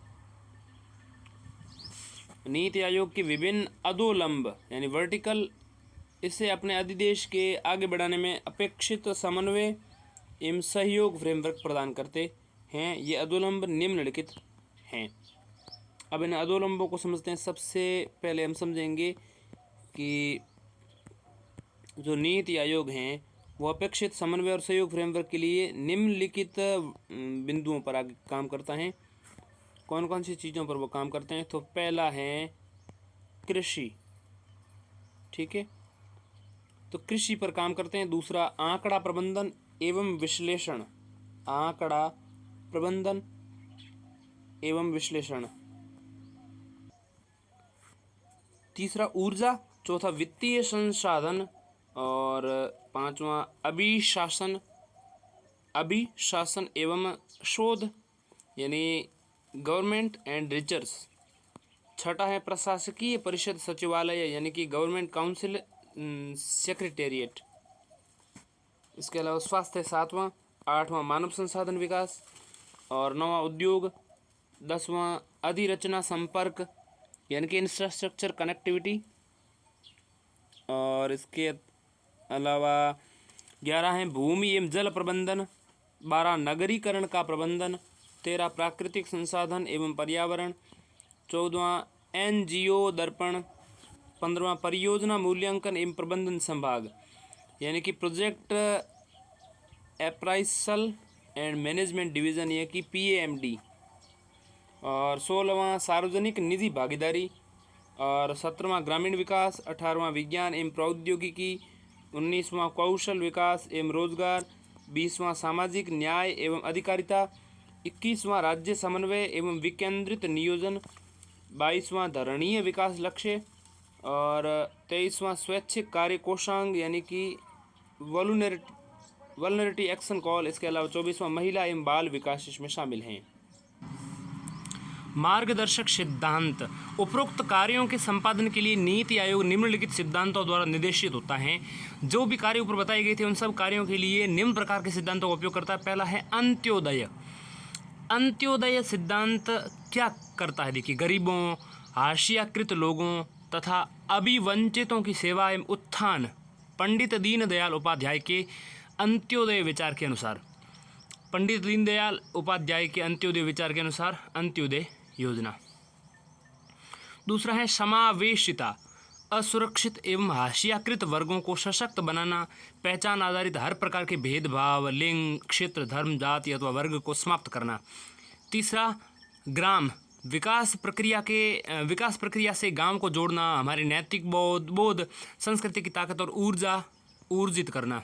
Speaker 1: नीति आयोग के विभिन्न अधोलंब यानी वर्टिकल इससे अपने अधिदेश के आगे बढ़ाने में अपेक्षित समन्वय एवं सहयोग फ्रेमवर्क प्रदान करते हैं। ये अधोलंब निम्नलिखित हैं। अब इन अधोलंबों को समझते हैं। सबसे पहले हम समझेंगे कि जो नीति आयोग हैं वो अपेक्षित समन्वय और सहयोग फ्रेमवर्क के लिए निम्नलिखित बिंदुओं पर आगे काम करता है। कौन कौन सी चीज़ों पर वो काम करते हैं? तो पहला है कृषि, ठीक है, तो कृषि पर काम करते हैं। दूसरा आंकड़ा प्रबंधन एवं विश्लेषण, आंकड़ा प्रबंधन एवं विश्लेषण। तीसरा ऊर्जा, चौथा वित्तीय संसाधन और पांचवा अभिशासन एवं शोध यानी गवर्नमेंट एंड रिसर्च। छठा है प्रशासकीय परिषद सचिवालय यानी कि गवर्नमेंट काउंसिल सेक्रेटेरिएट। इसके अलावा स्वास्थ्य सातवां, आठवां मानव संसाधन विकास और नौवां उद्योग, 10वां अधिरचना संपर्क यानी कि इंफ्रास्ट्रक्चर कनेक्टिविटी, और इसके अलावा 11 है भूमि एवं जल प्रबंधन, 12 नगरीकरण का प्रबंधन, 13 प्राकृतिक संसाधन एवं पर्यावरण, 14वां NGO दर्पण, 15वां परियोजना मूल्यांकन एवं प्रबंधन संभाग यानी कि प्रोजेक्ट अप्राइसल एंड मैनेजमेंट डिवीज़न यानी कि PAMD, और 16वां सार्वजनिक निधि भागीदारी, और 17वां ग्रामीण विकास, 18वां विज्ञान एवं प्रौद्योगिकी, 19वां कौशल विकास एवं रोजगार, 20वां सामाजिक न्याय एवं अधिकारिता, 21वां राज्य समन्वय एवं विकेंद्रित नियोजन, 22वां धरणीय विकास लक्ष्य, और 23वां स्वैच्छिक कार्य कोषांग यानी कि वल्नरिटी एक्शन कॉल। इसके अलावा 24वां महिला एवं बाल विकास इसमें शामिल हैं। मार्गदर्शक सिद्धांत, उपरोक्त कार्यों के संपादन के लिए नीति आयोग निम्नलिखित सिद्धांतों द्वारा निर्देशित होता है। जो भी कार्य ऊपर बताए गए थे उन सब कार्यों के लिए निम्न प्रकार के सिद्धांतों का उपयोग करता है। पहला है अंत्योदय। अंत्योदय सिद्धांत क्या करता है? देखिए, गरीबों, हाशियाकृत लोगों तथा अभिवंचितों की सेवा एवं उत्थान पंडित दीनदयाल उपाध्याय के अंत्योदय विचार के अनुसार, पंडित दीनदयाल उपाध्याय के अंत्योदय विचार के अनुसार अंत्योदय योजना। दूसरा है समावेशिता, असुरक्षित एवं हाशियाकृत वर्गों को सशक्त बनाना, पहचान आधारित हर प्रकार के भेदभाव, लिंग, क्षेत्र, धर्म, जाति अथवा वर्ग को समाप्त करना। तीसरा ग्राम, विकास प्रक्रिया से गांव को जोड़ना, हमारे नैतिक बोध, संस्कृति की ताकत और ऊर्जा ऊर्जित करना।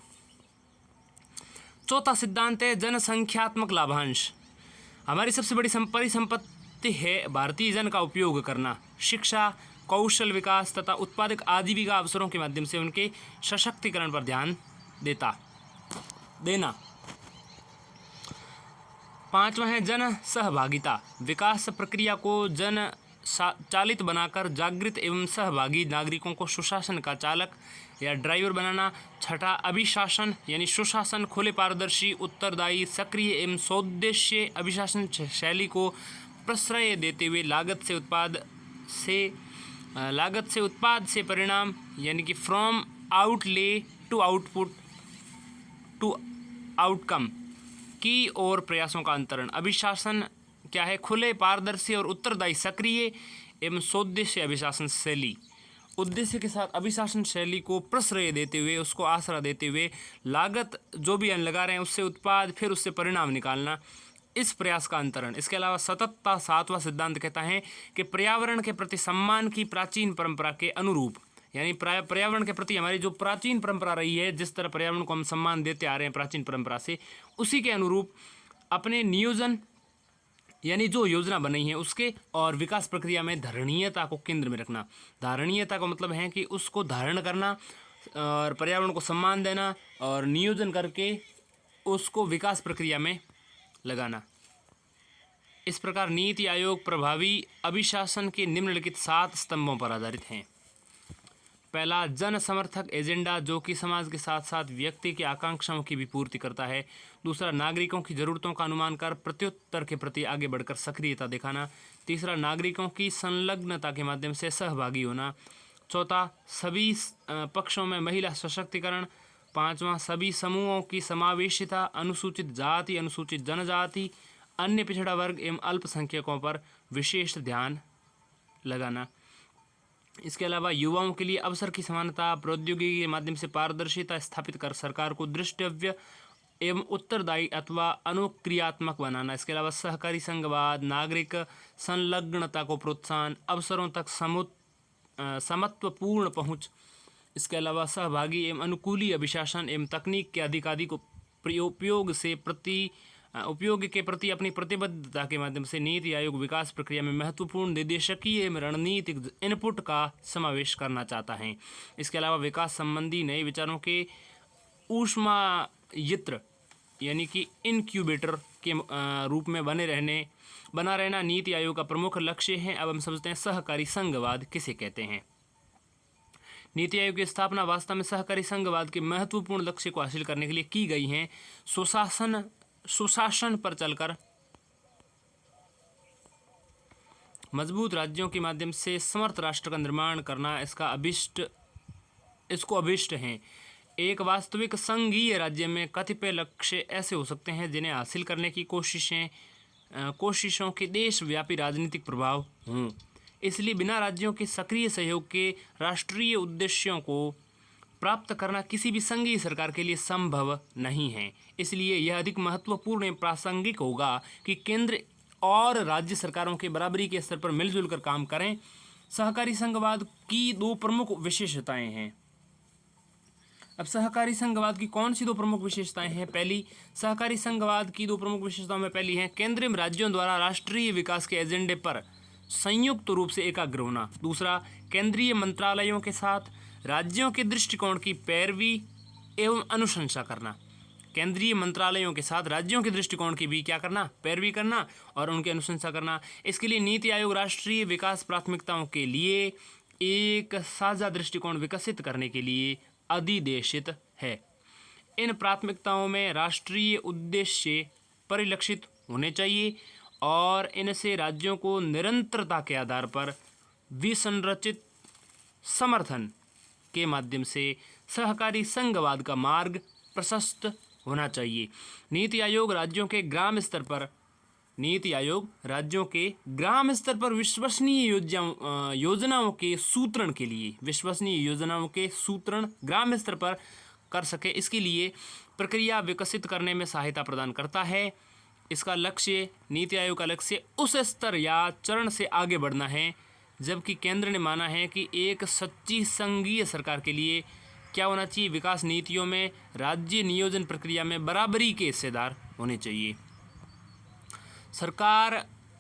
Speaker 1: चौथा सिद्धांत है जनसंख्यात्मक लाभांश, हमारी सबसे बड़ी परिसंपत्ति है भारतीय जन का उपयोग करना, शिक्षा, कौशल विकास तथा उत्पादक आजीविका अवसरों के माध्यम से उनके सशक्तिकरण पर ध्यान देना। पांचवा है जन सहभागिता, विकास प्रक्रिया को जन चालित बनाकर जागृत एवं सहभागी नागरिकों को सुशासन का चालक या ड्राइवर बनाना। छठा अभिशासन यानी सुशासन, खुले, पारदर्शी, उत्तरदायी, सक्रिय एवं सौद्देश्य अभिशासन शैली को प्रश्रय देते हुए लागत से उत्पाद से परिणाम यानी कि from outlay to output to outcome की और प्रयासों का अंतरण। अभिशासन क्या है? खुले, पारदर्शी और उत्तरदायी, सक्रिय एवं सौद्देश्य अभिशासन शैली। उद्देश्य के साथ अभिशासन शैली को प्रश्रय देते हुए, उसको आसरा देते हुए लागत जो भी अन्य लगा रहे हैं उससे उत्पाद, फिर उससे परिणाम निकालना, इस प्रयास का अंतरण। इसके अलावा सततता 7वां सिद्धांत कहता है कि पर्यावरण के प्रति सम्मान की प्राचीन परंपरा के अनुरूप, यानी पर्यावरण के प्रति हमारी जो प्राचीन परंपरा रही है, जिस तरह पर्यावरण को हम सम्मान देते आ रहे हैं प्राचीन परंपरा से, उसी के अनुरूप अपने नियोजन यानी जो योजना बनी है उसके और विकास प्रक्रिया में धारणीयता को केंद्र में रखना। धारणीयता का मतलब है कि उसको धारण करना और पर्यावरण को सम्मान देना और नियोजन करके उसको विकास प्रक्रिया में लगाना। इस प्रकार नीति आयोग प्रभावी अभिशासन के निम्नलिखित 7 स्तंभों पर आधारित हैं। पहला, जन समर्थक एजेंडा, जो कि समाज के साथ साथ व्यक्ति की आकांक्षाओं की भी पूर्ति करता है। दूसरा, नागरिकों की ज़रूरतों का अनुमान कर प्रत्युत्तर के प्रति आगे बढ़कर सक्रियता दिखाना। तीसरा, नागरिकों की संलग्नता के माध्यम से सहभागी होना। चौथा, सभी पक्षों में महिला सशक्तिकरण। पाँचवां, सभी समूहों की समावेशिता, अनुसूचित जाति, अनुसूचित जनजाति, अन्य पिछड़ा वर्ग एवं अल्पसंख्यकों पर विशेष ध्यान लगाना। इसके अलावा युवाओं के लिए अवसर की समानता, प्रौद्योगिकी के माध्यम से पारदर्शिता स्थापित कर सरकार को दृष्टव्य एवं उत्तरदायी अथवा अनुक्रियात्मक बनाना। इसके अलावा सहकारी संघवाद, नागरिक संलग्नता को प्रोत्साहन, अवसरों तक समत्वपूर्ण पहुँच। इसके अलावा सहभागी एवं अनुकूली अभिशासन एवं तकनीक के अधिकाधिक उपयोग के प्रति अपनी प्रतिबद्धता के माध्यम से नीति आयोग विकास प्रक्रिया में महत्वपूर्ण निर्देशकीय एवं रणनीतिक इनपुट का समावेश करना चाहता है। इसके अलावा विकास संबंधी नए विचारों के ऊष्मायित्र यानी कि इनक्यूबेटर के रूप में बना रहना नीति आयोग का प्रमुख लक्ष्य है। अब हम समझते हैं सहकारी संघवाद किसे कहते हैं। नीति आयोग की स्थापना वास्तव में सहकारी संघवाद के महत्वपूर्ण लक्ष्य को हासिल करने के लिए की गई है। सुशासन पर चलकर मजबूत राज्यों के माध्यम से समर्थ राष्ट्र का निर्माण करना इसको अभिष्ट है। एक वास्तविक संघीय राज्य में कतिपय लक्ष्य ऐसे हो सकते हैं जिन्हें हासिल करने की कोशिशों के देशव्यापी राजनीतिक प्रभाव हों। इसलिए बिना राज्यों के सक्रिय सहयोग के राष्ट्रीय उद्देश्यों को प्राप्त करना किसी भी संघीय सरकार के लिए संभव नहीं है। इसलिए यह अधिक महत्वपूर्ण एवं प्रासंगिक होगा कि केंद्र और राज्य सरकारों के बराबरी के स्तर पर मिलजुल कर काम करें। सहकारी संघवाद की 2 प्रमुख विशेषताएं हैं। अब सहकारी संघवाद की कौन सी 2 प्रमुख विशेषताएं हैं? पहली, सहकारी संघवाद की 2 प्रमुख विशेषताओं में पहली है केंद्रीय राज्यों द्वारा राष्ट्रीय विकास के एजेंडे पर संयुक्त रूप से एकाग्र होना। दूसरा, केंद्रीय मंत्रालयों के साथ राज्यों के दृष्टिकोण की पैरवी एवं अनुशंसा करना। केंद्रीय मंत्रालयों के साथ राज्यों के दृष्टिकोण की भी क्या करना? पैरवी करना और उनकी अनुशंसा करना। इसके लिए नीति आयोग राष्ट्रीय विकास प्राथमिकताओं के लिए एक साझा दृष्टिकोण विकसित करने के लिए अधिदेशित है। इन प्राथमिकताओं में राष्ट्रीय उद्देश्य परिलक्षित होने चाहिए और इनसे राज्यों को निरंतरता के आधार पर विसंरचित समर्थन के माध्यम से सहकारी संघवाद का मार्ग प्रशस्त होना चाहिए। नीति आयोग राज्यों के ग्राम स्तर पर विश्वसनीय योजनाओं के सूत्रण ग्राम स्तर पर कर सके, इसके लिए प्रक्रिया विकसित करने में सहायता प्रदान करता है। इसका लक्ष्य, नीति आयोग का लक्ष्य उस स्तर या चरण से आगे बढ़ना है जबकि केंद्र ने माना है कि एक सच्ची संघीय सरकार के लिए क्या होना चाहिए? विकास नीतियों में राज्य नियोजन प्रक्रिया में बराबरी के हिस्सेदार होने चाहिए।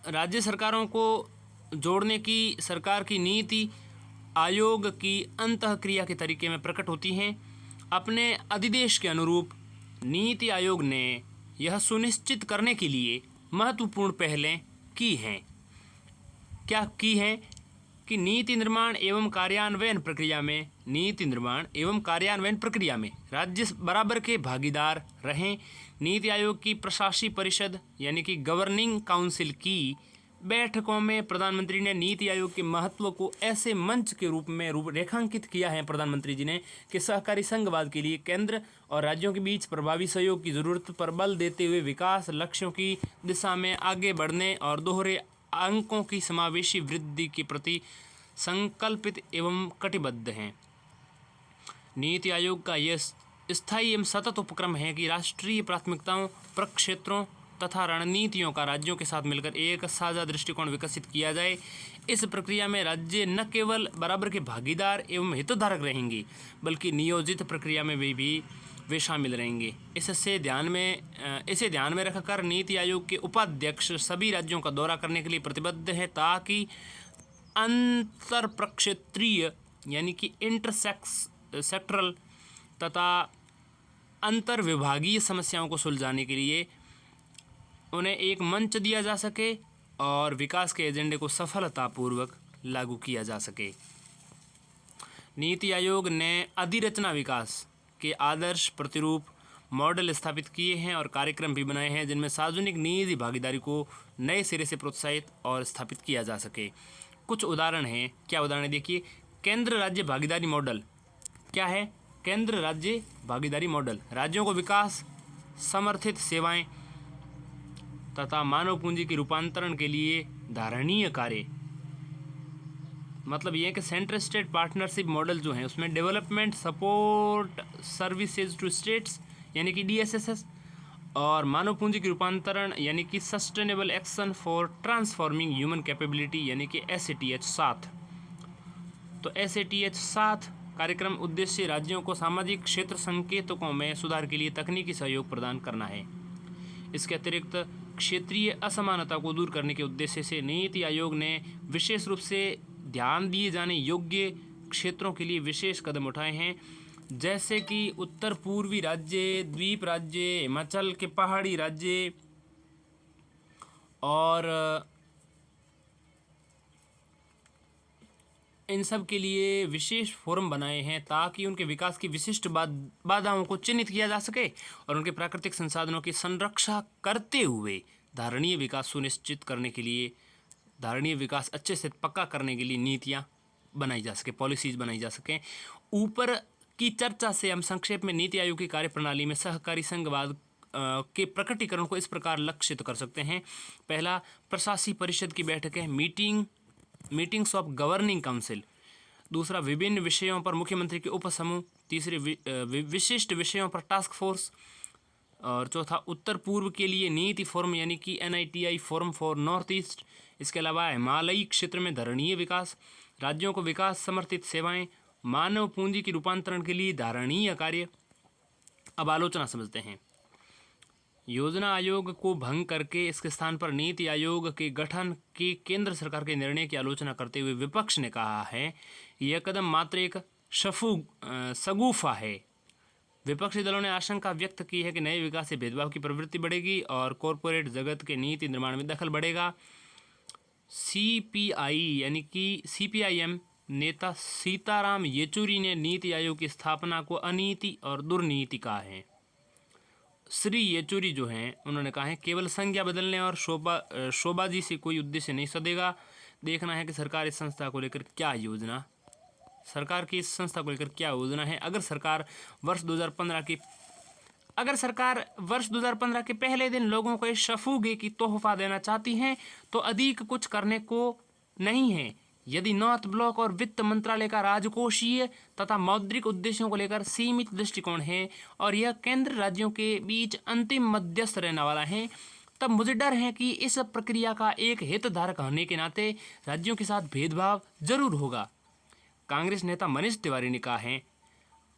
Speaker 1: राज्य सरकारों को जोड़ने की सरकार की नीति आयोग की अंतःक्रिया के तरीके में प्रकट होती हैं। अपने अधिदेश के अनुरूप नीति आयोग ने यह सुनिश्चित करने के लिए महत्वपूर्ण पहलें की हैं। क्या की हैं? कि नीति निर्माण एवं कार्यान्वयन प्रक्रिया में राज्य बराबर के भागीदार रहें। नीति आयोग की प्रशासी परिषद यानी कि गवर्निंग काउंसिल की बैठकों में प्रधानमंत्री ने नीति आयोग के महत्व को ऐसे मंच के रूप में रेखांकित किया है प्रधानमंत्री जी ने कि सहकारी संघवाद के लिए केंद्र और राज्यों के बीच प्रभावी सहयोग की जरूरत पर बल देते हुए विकास लक्ष्यों की दिशा में आगे बढ़ने और दोहरे अंकों की समावेशी वृद्धि के प्रति संकल्पित एवं कटिबद्ध हैं। नीति आयोग का यह स्थायी एवं सतत उपक्रम है कि राष्ट्रीय प्राथमिकताओं, प्रक्षेत्रों तथा रणनीतियों का राज्यों के साथ मिलकर एक साझा दृष्टिकोण विकसित किया जाए। इस प्रक्रिया में राज्य न केवल बराबर के भागीदार एवं हितधारक रहेंगे, बल्कि नियोजित प्रक्रिया में वे शामिल रहेंगे। इसे ध्यान में रखकर नीति आयोग के उपाध्यक्ष सभी राज्यों का दौरा करने के लिए प्रतिबद्ध हैं, ताकि अंतर प्रक्षेत्रीय यानी कि सेक्टरल तथा अंतर विभागीय समस्याओं को सुलझाने के लिए उन्हें एक मंच दिया जा सके और विकास के एजेंडे को सफलतापूर्वक लागू किया जा सके। नीति आयोग ने अधिरचना विकास के आदर्श प्रतिरूप मॉडल स्थापित किए हैं और कार्यक्रम भी बनाए हैं, जिनमें सार्वजनिक निजी भागीदारी को नए सिरे से प्रोत्साहित और स्थापित किया जा सके। कुछ उदाहरण हैं। क्या उदाहरण देखिए, केंद्र राज्य भागीदारी मॉडल। क्या है केंद्र राज्य भागीदारी मॉडल? राज्यों को विकास, समर्थित सेवाएं तथा मानव पूंजी के रूपांतरण के लिए धारणीय कार्य, मतलब ये कि सेंट्रल स्टेट पार्टनरशिप मॉडल जो है उसमें development support services to states यानी कि DSSS, और मानव पूंजी के रूपांतरण यानी कि sustainable action for transforming human capability यानी कि SATH 7। तो SATH 7 कार्यक्रम उद्देश्य राज्यों को सामाजिक क्षेत्र संकेतकों में सुधार के लिए तकनीकी सहयोग प्रदान करना है। इसके अतिरिक्त क्षेत्रीय असमानता को दूर करने के उद्देश्य से नीति आयोग ने विशेष रूप से ध्यान दिए जाने योग्य क्षेत्रों के लिए विशेष कदम उठाए हैं, जैसे कि उत्तर पूर्वी राज्य, द्वीप राज्य, हिमाचल के पहाड़ी राज्य और इन सब के लिए विशेष फोरम बनाए हैं, ताकि उनके विकास की विशिष्ट बाधाओं को चिन्हित किया जा सके और उनके प्राकृतिक संसाधनों की संरक्षा करते हुए धारणीय विकास सुनिश्चित करने के लिए, धारणीय विकास अच्छे से पक्का करने के लिए नीतियाँ बनाई जा सके, पॉलिसीज बनाई जा सकें। ऊपर की चर्चा से हम संक्षेप में नीति आयोग की कार्यप्रणाली में सहकारी संघवाद के प्रकटीकरण को इस प्रकार लक्षित कर सकते हैं। पहला, प्रशासी परिषद की बैठकें, मीटिंग्स ऑफ गवर्निंग काउंसिल। दूसरा, विभिन्न विषयों पर मुख्यमंत्री के उपसमूह। तीसरे, विशिष्ट विषयों पर टास्क फोर्स। और चौथा, उत्तर पूर्व के लिए नीति फोरम यानी कि NITI forum for north east. इसके अलावा हिमालयी क्षेत्र में धारणीय विकास, राज्यों को विकास समर्थित सेवाएं, मानव पूंजी के रूपांतरण के लिए धारणीय कार्य। अब आलोचना समझते हैं। योजना आयोग को भंग करके इसके स्थान पर नीति आयोग के गठन के केंद्र सरकार के निर्णय की आलोचना करते हुए विपक्ष ने कहा है यह कदम मात्र एक शगुफा है। विपक्षी दलों ने आशंका व्यक्त की है कि नए विकास से भेदभाव की प्रवृत्ति बढ़ेगी और कॉरपोरेट जगत के नीति निर्माण में दखल बढ़ेगा। CPI यानी कि CPIM नेता सीताराम येचुरी ने नीति आयोग की स्थापना को अनीति और दुर्नीति कहा है। श्री येचुरी जो हैं उन्होंने कहा है केवल संज्ञा बदलने और शोबाजी से कोई उद्देश्य नहीं सधेगा। देखना है कि सरकार की इस संस्था को लेकर क्या योजना है। अगर सरकार वर्ष 2015 के पहले दिन लोगों को इस शफूगे की तोहफा देना चाहती हैं तो अधिक कुछ करने को नहीं है। यदि नॉर्थ ब्लॉक और वित्त मंत्रालय का राजकोषीय तथा मौद्रिक उद्देश्यों को लेकर सीमित दृष्टिकोण है और यह केंद्र राज्यों के बीच अंतिम मध्यस्थ रहने वाला है, तब मुझे डर है कि इस प्रक्रिया का एक हितधारक होने के नाते राज्यों के साथ भेदभाव जरूर होगा। कांग्रेस नेता मनीष तिवारी ने कहा है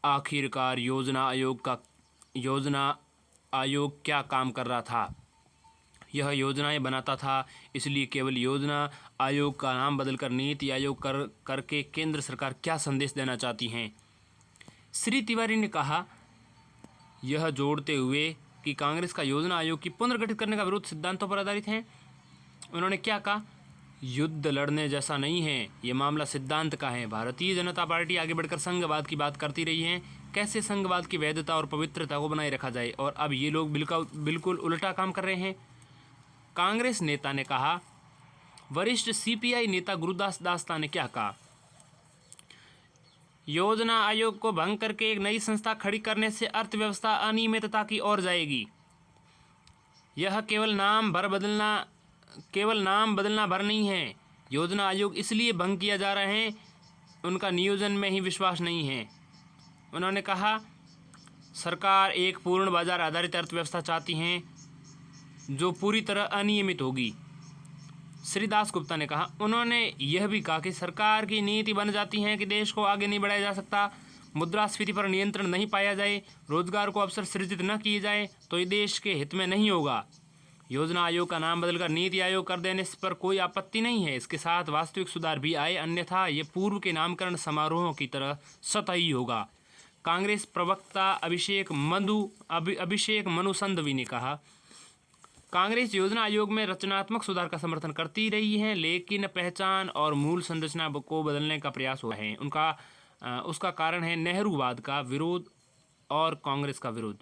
Speaker 1: आखिरकार योजना आयोग क्या काम कर रहा था? यह योजनाएं बनाता था, इसलिए केवल योजना आयोग का नाम बदलकर नीति आयोग करके केंद्र सरकार क्या संदेश देना चाहती हैं? श्री तिवारी ने कहा, यह जोड़ते हुए कि कांग्रेस का योजना आयोग की पुनर्गठित करने का विरोध सिद्धांतों पर आधारित है। उन्होंने क्या कहा? युद्ध लड़ने जैसा नहीं है, ये मामला सिद्धांत का है। भारतीय जनता पार्टी आगे बढ़कर संघवाद की बात करती रही है, कैसे संघवाद की वैधता और पवित्रता को बनाए रखा जाए, और अब ये लोग बिल्कुल उल्टा काम कर रहे हैं। कांग्रेस नेता ने कहा, वरिष्ठ CPI नेता गुरुदास दास्ता ने क्या कहा? योजना आयोग को भंग करके एक नई संस्था खड़ी करने से अर्थव्यवस्था अनियमितता की ओर जाएगी। यह केवल नाम बदलना भर नहीं है, योजना आयोग इसलिए भंग किया जा रहा है, उनका नियोजन में ही विश्वास नहीं है। उन्होंने कहा सरकार एक पूर्ण बाजार आधारित अर्थव्यवस्था चाहती है जो पूरी तरह अनियमित होगी। श्री दास गुप्ता ने कहा, उन्होंने यह भी कहा कि सरकार की नीति बन जाती है कि देश को आगे नहीं बढ़ाया जा सकता, मुद्रास्फीति पर नियंत्रण नहीं पाया जाए, रोजगार को अवसर सृजित न किए जाए तो ये देश के हित में नहीं होगा। योजना आयोग का नाम बदलकर नीति आयोग कर देने पर कोई आपत्ति नहीं है, इसके साथ वास्तविक सुधार भी आए, अन्यथा ये पूर्व के नामकरण समारोहों की तरह सतही होगा। कांग्रेस प्रवक्ता अभिषेक मनु संघवी ने कहा, कांग्रेस योजना आयोग में रचनात्मक सुधार का समर्थन करती रही है, लेकिन पहचान और मूल संरचना को बदलने का प्रयास हुआ है। उसका कारण है नेहरूवाद का विरोध और कांग्रेस का विरोध।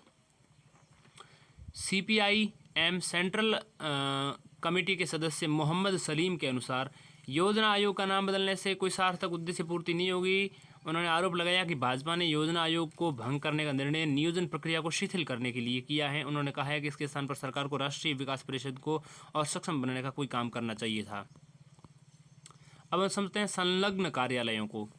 Speaker 1: CPIM सेंट्रल कमेटी के सदस्य मोहम्मद सलीम के अनुसार योजना आयोग का नाम बदलने से कोई सार्थक उद्देश्य पूर्ति नहीं होगी। उन्होंने आरोप लगाया कि भाजपा ने योजना आयोग को भंग करने का निर्णय नियोजन प्रक्रिया को शिथिल करने के लिए किया है। उन्होंने कहा है कि इसके स्थान पर सरकार को राष्ट्रीय विकास परिषद को और सक्षम बनाने का कोई काम करना चाहिए था। अब हम समझते हैं संलग्न कार्यालयों को।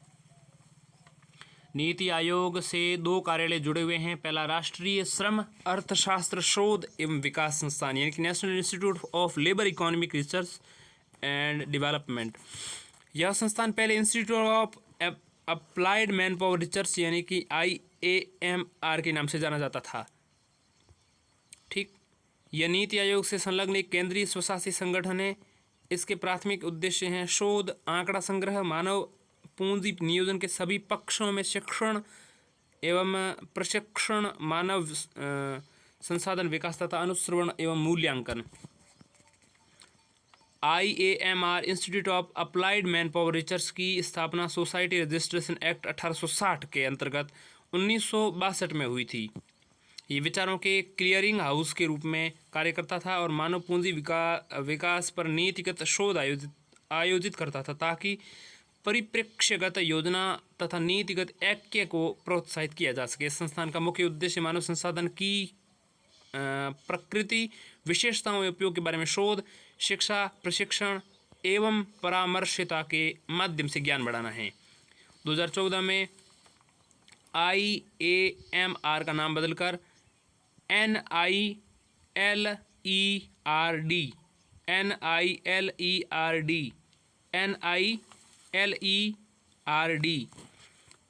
Speaker 1: नीति आयोग से 2 कार्यालय जुड़े हुए हैं। पहला राष्ट्रीय श्रम अर्थशास्त्र शोध एवं विकास संस्थान यानी कि national institute of labour economic research and development. यह संस्थान पहले institute of applied man power research यानी कि IAMR के नाम से जाना जाता था। ठीक, यह नीति आयोग से संलग्न एक केंद्रीय स्वशासी संगठन है। इसके प्राथमिक उद्देश्य हैं शोध, आंकड़ा संग्रह, मानव पूंजी नियोजन के सभी पक्षों में शिक्षण एवं प्रशिक्षण, मानव संसाधन विकास तथा अनुश्रवण एवं मूल्यांकन। IAMR institute of applied man power research की स्थापना सोसाइटी रजिस्ट्रेशन एक्ट 1860 के अंतर्गत 1962 में हुई थी। ये विचारों के क्लियरिंग हाउस के रूप में कार्य करता था और मानव पूंजी विकास पर नीतिगत शोध आयोजित करता था ताकि परिप्रेक्ष्यगत योजना तथा नीतिगत ऐक्य को प्रोत्साहित किया जा सके। इस संस्थान का मुख्य उद्देश्य मानव संसाधन की प्रकृति, विशेषताओं एवं उपयोग के बारे में शोध, शिक्षा, प्रशिक्षण एवं परामर्शिता के माध्यम से ज्ञान बढ़ाना है। 2014 में IAMR का नाम बदलकर NILERD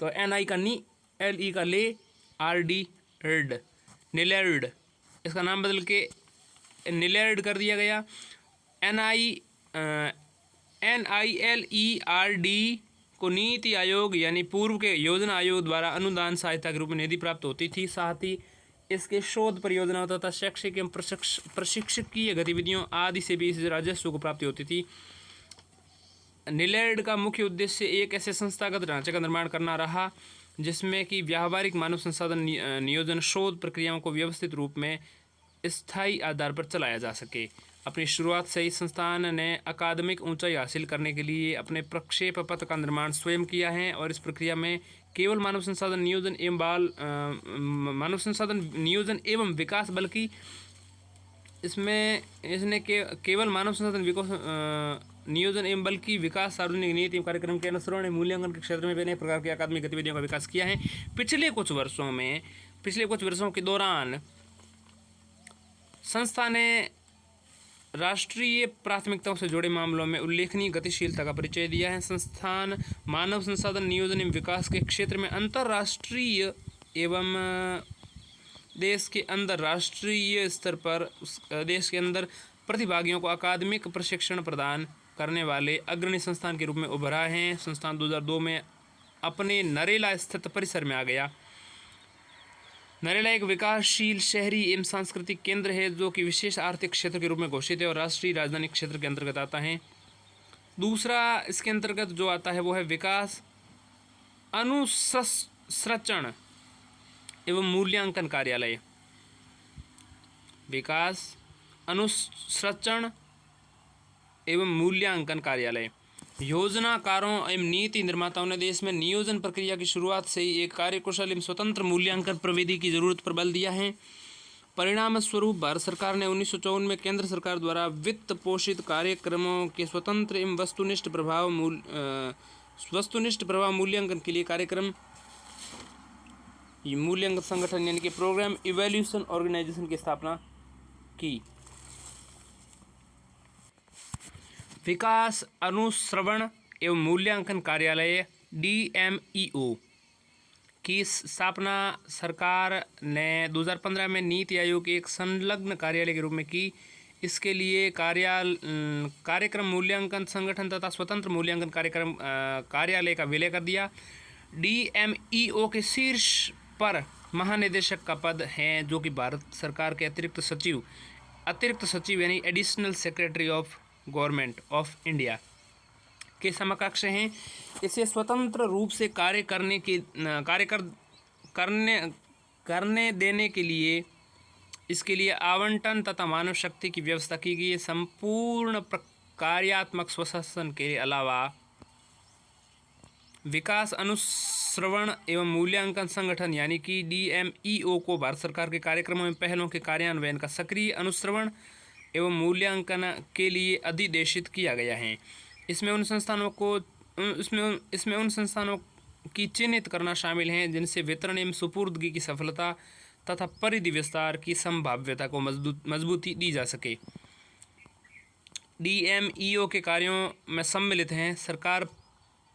Speaker 1: तो NI का नी, LE का ले, RD RD NILERD, इसका नाम बदल के NILERD कर दिया गया। NILERD को नीति आयोग यानी पूर्व के योजना आयोग द्वारा अनुदान सहायता के रूप में निधि प्राप्त होती थी। साथ ही इसके शोध परियोजनाओं तथा शैक्षिक एवं प्रशिक्षकीय गतिविधियों आदि से भी इस राजस्व को प्राप्ति होती थी। NILERD का मुख्य उद्देश्य एक ऐसे संस्थागत ढांचे का निर्माण करना रहा जिसमें कि व्यावहारिक मानव संसाधन नियोजन शोध प्रक्रियाओं को व्यवस्थित रूप में स्थायी आधार पर चलाया जा सके। अपनी शुरुआत से ही संस्थान ने अकादमिक ऊंचाई हासिल करने के लिए अपने प्रक्षेप पथ का निर्माण स्वयं किया है और इस प्रक्रिया में केवल मानव संसाधन नियोजन एवं विकास बल्कि इसने केवल मानव संसाधन नियोजन एवं बल्कि विकास, सार्वजनिक नीति एवं कार्यक्रम के अनुसरण मूल्यांकन के क्षेत्र में भी अनेक प्रकार की अकादमिक गतिविधियों का विकास किया है। पिछले कुछ वर्षों के दौरान संस्था ने राष्ट्रीय प्राथमिकताओं से जुड़े मामलों में उल्लेखनीय गतिशीलता का परिचय दिया है। संस्थान मानव संसाधन नियोजन एवं विकास के क्षेत्र में अंतर्राष्ट्रीय एवं देश के अंदर राष्ट्रीय स्तर पर देश के अंदर प्रतिभागियों को अकादमिक प्रशिक्षण प्रदान करने वाले अग्रणी संस्थान के रूप में उभरा है। संस्थान 2002 में अपने नरेला स्थित परिसर में आ गया। नरेला एक विकासशील शहरी एवं सांस्कृतिक केंद्र है जो कि विशेष आर्थिक क्षेत्र के रूप में घोषित है और राष्ट्रीय राजधानी क्षेत्र के अंतर्गत आता है। दूसरा इसके अंतर्गत जो आता है वो है विकास अनुसंरचण एवं मूल्यांकन कार्यालय। विकास अनुसंरचण एवं मूल्यांकन कार्यालय। योजनाकारों एवं नीति निर्माताओं ने देश में नियोजन प्रक्रिया की शुरुआत से ही एक कार्यकुशल एवं स्वतंत्र मूल्यांकन प्रविधि की जरूरत पर बल दिया है। परिणाम स्वरूप भारत सरकार ने 1954 में केंद्र सरकार द्वारा वित्त पोषित कार्यक्रमों के स्वतंत्र एवं वस्तुनिष्ठ प्रभाव मूल्यांकन के लिए कार्यक्रम मूल्यांकन संगठन यानी कि प्रोग्राम इवैल्यूएशन ऑर्गेनाइजेशन की स्थापना की। विकास अनुश्रवण एवं मूल्यांकन कार्यालय DMEO की स्थापना सरकार ने 2015 में नीति आयोग के एक संलग्न कार्यालय के रूप में की। इसके लिए कार्यक्रम मूल्यांकन संगठन तथा स्वतंत्र मूल्यांकन कार्यालय का विलय कर दिया। DMEO के शीर्ष पर महानिदेशक का पद है, जो कि भारत सरकार के अतिरिक्त सचिव यानी additional secretary of government of India के समकक्ष हैं। इसे स्वतंत्र रूप से करने देने के लिए इसके लिए आवंटन तथा मानव शक्ति की व्यवस्था की गई है। संपूर्ण कार्यात्मक स्वशासन के अलावा विकास अनुश्रवण एवं मूल्यांकन संगठन यानी कि DMEO को भारत सरकार के कार्यक्रमों में पहलों के कार्यान्वयन का सक्रिय अनुश्रवण एवं मूल्यांकन के लिए अधिदेशित किया गया है। इसमें उन संस्थानों की चिन्हित करना शामिल है जिनसे वितरण एवं सुपुर्दगी की सफलता तथा परिधि विस्तार की संभाव्यता को मजबूती दी जा सके। DMEO के कार्यों में सम्मिलित हैं सरकार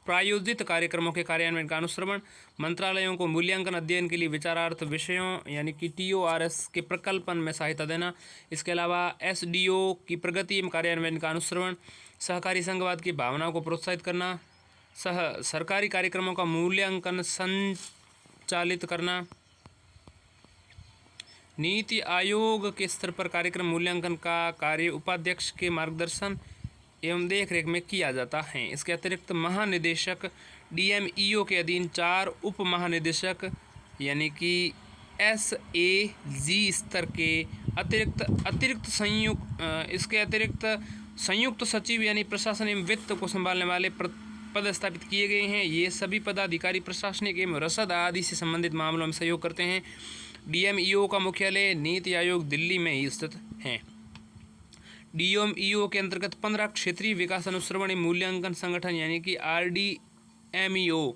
Speaker 1: प्रायोजित कार्यक्रमों के कार्यान्वयन का अनुश्रवण, मंत्रालयों को मूल्यांकन अध्ययन के लिए विचारार्थ विषयों यानी कि TORS के प्रकल्पन में सहायता देना। इसके अलावा SDO की प्रगति एवं कार्यान्वयन का अनुश्रवण, सहकारी संघवाद की भावनाओं को प्रोत्साहित करना, सरकारी कार्यक्रमों का मूल्यांकन संचालित करना। नीति आयोग के स्तर पर कार्यक्रम मूल्यांकन का कार्य उपाध्यक्ष के मार्गदर्शन एवं देखरेख में किया जाता है। इसके अतिरिक्त महानिदेशक DMEO के अधीन 4 उप महानिदेशक यानी कि SAG स्तर के अतिरिक्त संयुक्त सचिव यानी प्रशासन एवं वित्त को संभालने वाले पद स्थापित किए गए हैं। ये सभी पदाधिकारी प्रशासनिक एवं रसद आदि से संबंधित मामलों में सहयोग करते हैं। DMEO का मुख्यालय नीति आयोग दिल्ली में ही स्थित है। DMEO के अंतर्गत 15 क्षेत्रीय विकास अनुश्रवण एवं मूल्यांकन संगठन यानी कि RDMEO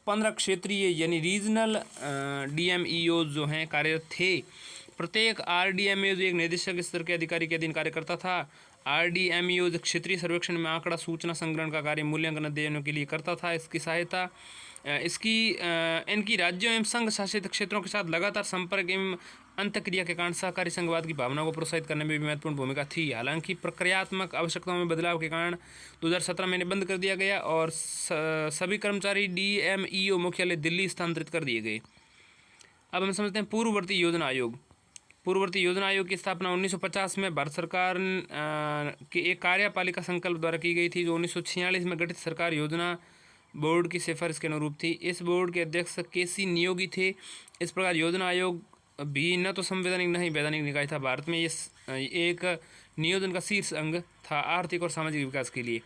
Speaker 1: 15 क्षेत्रीय यानी रीजनल DMEO जो हैं कार्यरत थे। प्रत्येक RDMEO एक निदेशक स्तर के अधिकारी के अधीन कार्य करता था। RDMEO क्षेत्रीय सर्वेक्षण में आंकड़ा सूचना संग्रहण का कार्य मूल्यांकन अध्ययनों के लिए करता था। इनकी राज्यों एवं संघ शासित क्षेत्रों के साथ लगातार संपर्क एवं अंतक्रिया के कारण सहकारी संघवाद की भावना को प्रोत्साहित करने में भी महत्वपूर्ण भूमिका थी। हालांकि प्रक्रियात्मक आवश्यकताओं में बदलाव के कारण 2017 में इन्हें बंद कर दिया गया और सभी कर्मचारी DMEO मुख्यालय दिल्ली स्थानांतरित कर दिए गए। अब हम समझते हैं पूर्ववर्ती योजना आयोग। पूर्ववर्ती योजना आयोग की स्थापना 1950 में भारत सरकार के एक कार्यपालिका संकल्प द्वारा की गई थी, जो 1946 में गठित सरकार योजना बोर्ड की सिफारिश के अनुरूप थी। इस बोर्ड के अध्यक्ष KC नियोगी थे। इस प्रकार योजना आयोग भी न तो संवैधानिक न ही वैधानिक निकाय था। भारत में ये एक नियोजन का शीर्ष अंग था आर्थिक और सामाजिक विकास के लिए।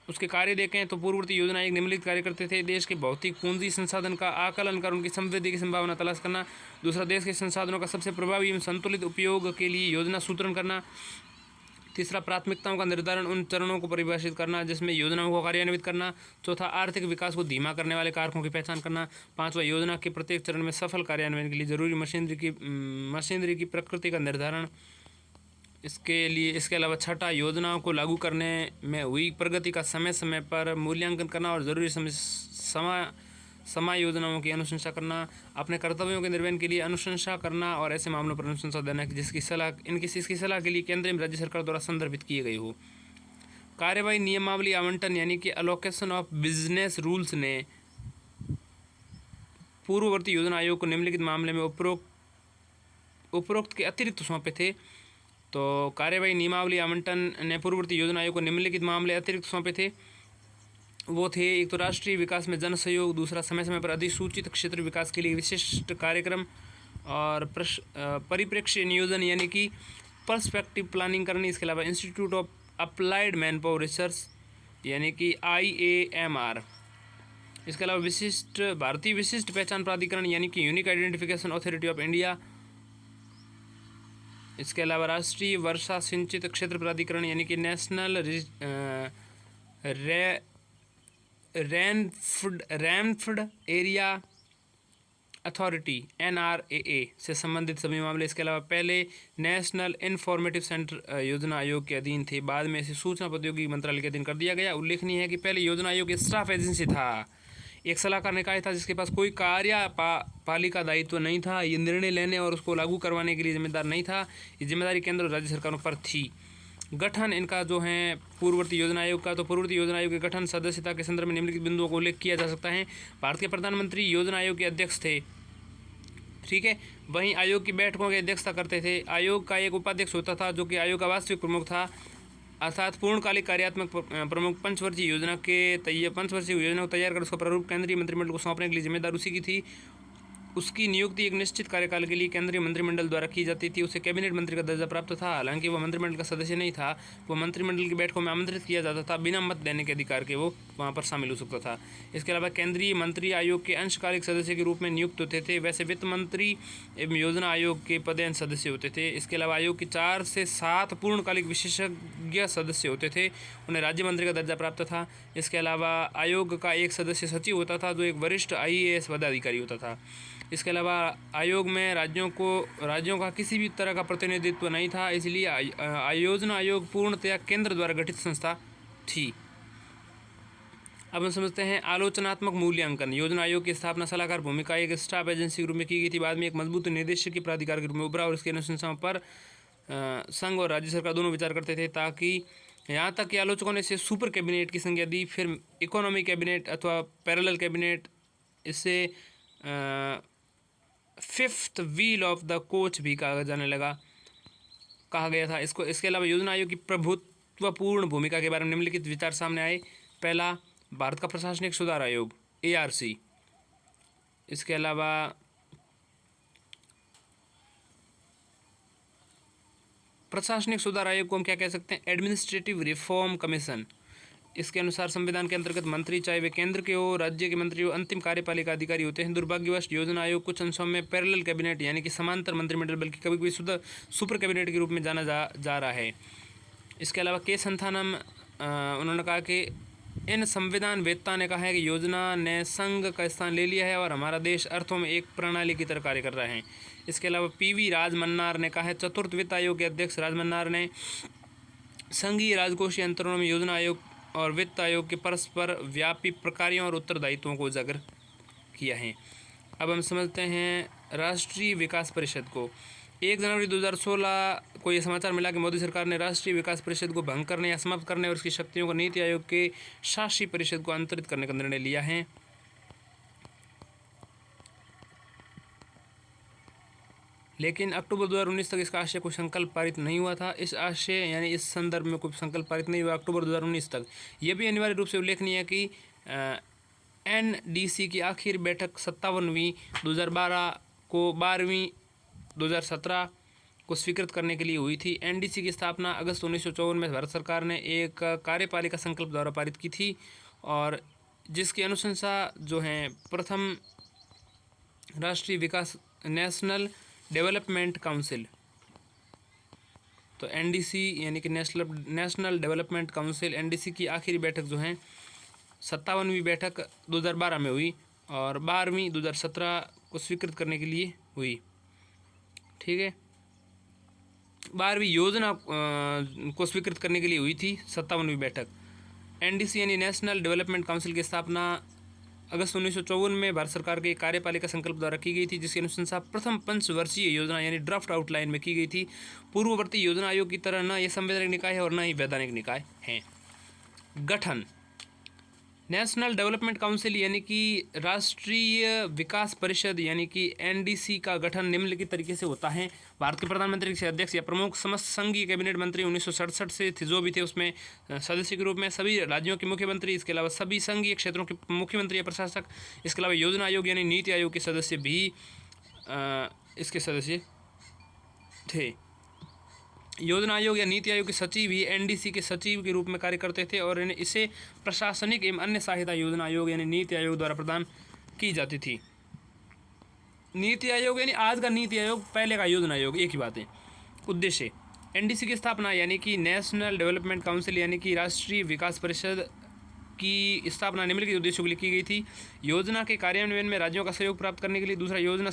Speaker 1: उसके कार्य देखें तो पूर्ववर्ती योजना एक निम्नलिखित कार्य करते थे। देश के भौतिक पूंजी संसाधन का आकलन कर उनकी समृद्धि की संभावना तलाश करना। दूसरा, देश के संसाधनों का सबसे प्रभावी एवं संतुलित उपयोग के लिए योजना सूत्रण करना। तीसरा, प्राथमिकताओं का निर्धारण, उन चरणों को परिभाषित करना जिसमें योजनाओं को कार्यान्वित करना। चौथा, आर्थिक विकास को धीमा करने वाले कारकों की पहचान करना। पांचवा, योजना के प्रत्येक चरण में सफल कार्यान्वयन के लिए जरूरी मशीनरी की प्रकृति का निर्धारण। इसके अलावा छठा, योजनाओं को लागू करने में हुई प्रगति का समय समय पर मूल्यांकन करना और जरूरी समय योजनाओं की अनुशंसा करना। अपने कर्तव्यों के निर्वहन के लिए अनुशंसा करना और ऐसे मामलों पर अनुशंसा देना जिसकी सलाह के लिए केंद्र एवं राज्य सरकार द्वारा संदर्भित किए गए हो। कार्यवाही नियमावली आवंटन यानी कि एलोकेशन ऑफ बिजनेस रूल्स ने पूर्ववर्ती योजना आयोग को निम्नलिखित मामले में उपरोक्त के अतिरिक्त सौंपे थे। तो कार्यवाही नियमावली आवंटन ने पूर्ववर्ती योजना आयोग को निम्नलिखित मामले अतिरिक्त सौंपे थे। वो थे, एक तो राष्ट्रीय विकास में जन सहयोग, दूसरा समय समय पर अधिसूचित क्षेत्र विकास के लिए विशिष्ट कार्यक्रम और परिप्रेक्ष्य नियोजन यानी कि पर्सपेक्टिव प्लानिंग करनी। इसके अलावा institute of applied man power research यानी कि IAMR इसके अलावा भारतीय विशिष्ट पहचान प्राधिकरण यानी कि unique identification authority of India. इसके अलावा राष्ट्रीय वर्षा सिंचित क्षेत्र प्राधिकरण यानी कि नेशनल रैनफोर्ड एरिया अथॉरिटी NRAA से संबंधित सभी मामले। इसके अलावा पहले नेशनल इन्फॉर्मेटिव सेंटर योजना आयोग के अधीन थे, बाद में इसे सूचना प्रौद्योगिकी मंत्रालय के अधीन कर दिया गया। उल्लेखनीय है कि पहले योजना आयोग एक स्टाफ एजेंसी था, एक सलाहकार निकाय था जिसके पास कोई कार्यपालिका दायित्व नहीं था। ये निर्णय लेने और उसको लागू करवाने के लिए जिम्मेदार नहीं था, ये जिम्मेदारी केंद्र और राज्य सरकारों पर थी। गठन इनका जो है पूर्ववर्ती योजना आयोग का, तो पूर्ववर्ती योजना आयोग के गठन सदस्यता के संदर्भ में निम्नलिखित बिंदुओं को उल्लेख किया जा सकता है। भारत के प्रधानमंत्री योजना आयोग के अध्यक्ष थे, ठीक है। वहीं आयोग की बैठकों की अध्यक्षता करते थे। आयोग का एक उपाध्यक्ष होता था जो कि आयोग का वास्तविक प्रमुख था, अर्थात पूर्णकालिक कार्यात्मक प्रमुख। पंचवर्षीय योजना को तैयार कर उसका प्रारूप केंद्रीय मंत्रिमंडल को सौंपने के लिए जिम्मेदार उसी की थी। उसकी नियुक्ति एक निश्चित कार्यकाल के लिए केंद्रीय मंत्रिमंडल द्वारा की जाती थी। उसे कैबिनेट मंत्री का दर्जा प्राप्त था, हालांकि वह मंत्रिमंडल का सदस्य नहीं था। वह मंत्रिमंडल की बैठकों में आमंत्रित किया जाता था, बिना मत देने के अधिकार के वो वहाँ पर शामिल हो सकता था। इसके अलावा केंद्रीय मंत्री आयोग के अंशकालिक सदस्य के रूप में नियुक्त होते थे। वैसे वित्त मंत्री एवं योजना आयोग के पदेन सदस्य होते थे। इसके अलावा आयोग के 4 से 7 पूर्णकालिक विशेषज्ञ सदस्य होते थे, उन्हें राज्य मंत्री का दर्जा प्राप्त था। इसके अलावा आयोग का एक सदस्य सचिव होता था जो एक वरिष्ठ IAS पदाधिकारी होता था। इसके अलावा आयोग में राज्यों का किसी भी तरह का प्रतिनिधित्व नहीं था, इसलिए योजना आयोग पूर्णतया केंद्र द्वारा गठित संस्था थी। अब हम समझते हैं आलोचनात्मक मूल्यांकन। योजना आयोग की स्थापना सलाहकार भूमिका एक स्टाफ एजेंसी के रूप में की गई थी, बाद में एक मजबूत निदेशक की प्राधिकार के रूप में उभरा और इसकी अनुशंसाओं पर संघ और राज्य सरकार दोनों विचार करते थे, ताकि यहाँ तक कि आलोचकों ने इसे सुपर कैबिनेट की संज्ञा दी। फिर इकोनॉमी कैबिनेट अथवा पैरेलल कैबिनेट, इससे fifth wheel of the coach भी कहा गया था इसको। इसके अलावा योजना आयोग की प्रभुत्वपूर्ण भूमिका के बारे में निम्नलिखित विचार सामने आए। पहला, भारत का प्रशासनिक सुधार आयोग ARC। इसके अलावा प्रशासनिक सुधार आयोग को हम क्या कह सकते हैं? Administrative reform commission. इसके अनुसार संविधान के अंतर्गत मंत्री, चाहे वे केंद्र के हो राज्य के मंत्री हो, अंतिम कार्यपालिका अधिकारी होते हैं। दुर्भाग्यवश योजना आयोग कुछ अंशों में पैरेलल कैबिनेट यानी कि समांतर मंत्रिमंडल, बल्कि कभी कभी सुपर कैबिनेट के रूप में जाना जा रहा है। इसके अलावा के संथानम उन्होंने कहा कि इन संविधान वेत्ता ने कहा है कि योजना ने संघ का स्थान ले लिया है और हमारा देश अर्थों में एक प्रणाली की तरह कार्य कर रहा है। इसके अलावा PV राजमन्नार ने कहा है, चतुर्थ वित्त आयोग के अध्यक्ष राजमन्नार ने संघीय राजकोषीय अंतरणों में योजना आयोग और वित्त आयोग के परस्पर व्यापी प्रकारों और उत्तरदायित्वों को उजागर किया है। अब हम समझते हैं राष्ट्रीय विकास परिषद को। 1 जनवरी 2016 को यह समाचार मिला कि मोदी सरकार ने राष्ट्रीय विकास परिषद को भंग करने या समाप्त करने और इसकी शक्तियों को नीति आयोग के शासी परिषद को अंतरित करने का निर्णय लिया है। लेकिन अक्टूबर 2019 तक इसका आशय कोई संकल्प पारित नहीं हुआ था। इस आशय यानी इस संदर्भ में कोई संकल्प पारित नहीं हुआ अक्टूबर 2019 तक। यह भी अनिवार्य रूप से उल्लेखनीय है कि NDC की आखिरी बैठक 57वीं 2012 को 12वीं 2017 को स्वीकृत करने के लिए हुई थी। NDC की स्थापना अगस्त 1954 में भारत सरकार ने एक कार्यपालिका संकल्प द्वारा पारित की थी और जिसकी अनुशंसा जो है प्रथम राष्ट्रीय विकास नेशनल डेवलपमेंट काउंसिल, तो NDC यानी कि नेशनल डेवलपमेंट काउंसिल NDC की आखिरी बैठक जो है 57वीं बैठक 2012 में हुई और 12वीं 2017 को स्वीकृत करने के लिए हुई, ठीक है। 12वीं योजना को स्वीकृत करने के लिए हुई थी 57वीं बैठक। NDC यानी नेशनल डेवलपमेंट काउंसिल की स्थापना अगस्त 1954 में भारत सरकार के कार्यपालिका संकल्प द्वारा की गई थी, जिसकी अनुशंसा प्रथम पंचवर्षीय योजना यानी ड्राफ्ट आउटलाइन में की गई थी। पूर्ववर्ती योजना आयोग की तरह न यह संवैधानिक निकाय है और न ही वैधानिक निकाय है। गठन नेशनल डेवलपमेंट काउंसिल यानी कि राष्ट्रीय विकास परिषद यानी कि NDC का गठन निम्नलिखित तरीके से होता है। भारत के प्रधानमंत्री के अध्यक्ष या प्रमुख, समस्त संघीय कैबिनेट मंत्री 1967 से थे जो भी थे उसमें सदस्य के रूप में, सभी राज्यों के मुख्यमंत्री, इसके अलावा सभी संघीय क्षेत्रों के मुख्यमंत्री या प्रशासक, इसके अलावा योजना आयोग यानी नीति आयोग के सदस्य भी इसके सदस्य थे। योजना आयोग या नीति आयोग के सचिव ही एनडीसी के सचिव के रूप में कार्य करते थे और इसे प्रशासनिक एवं अन्य सहायता योजना आयोग यानी नीति आयोग द्वारा प्रदान की जाती थी। नीति आयोग यानी आज का नीति आयोग, पहले का योजना आयोग, एक ही बात है। उद्देश्य, एनडीसी की स्थापना यानी कि नेशनल डेवलपमेंट काउंसिल यानी कि राष्ट्रीय विकास परिषद की स्थापना निम्नलिखित उद्देश्यों के लिए की गई थी। योजना के कार्यान्वयन में राज्यों का सहयोग प्राप्त करने के लिए। दूसरा, योजना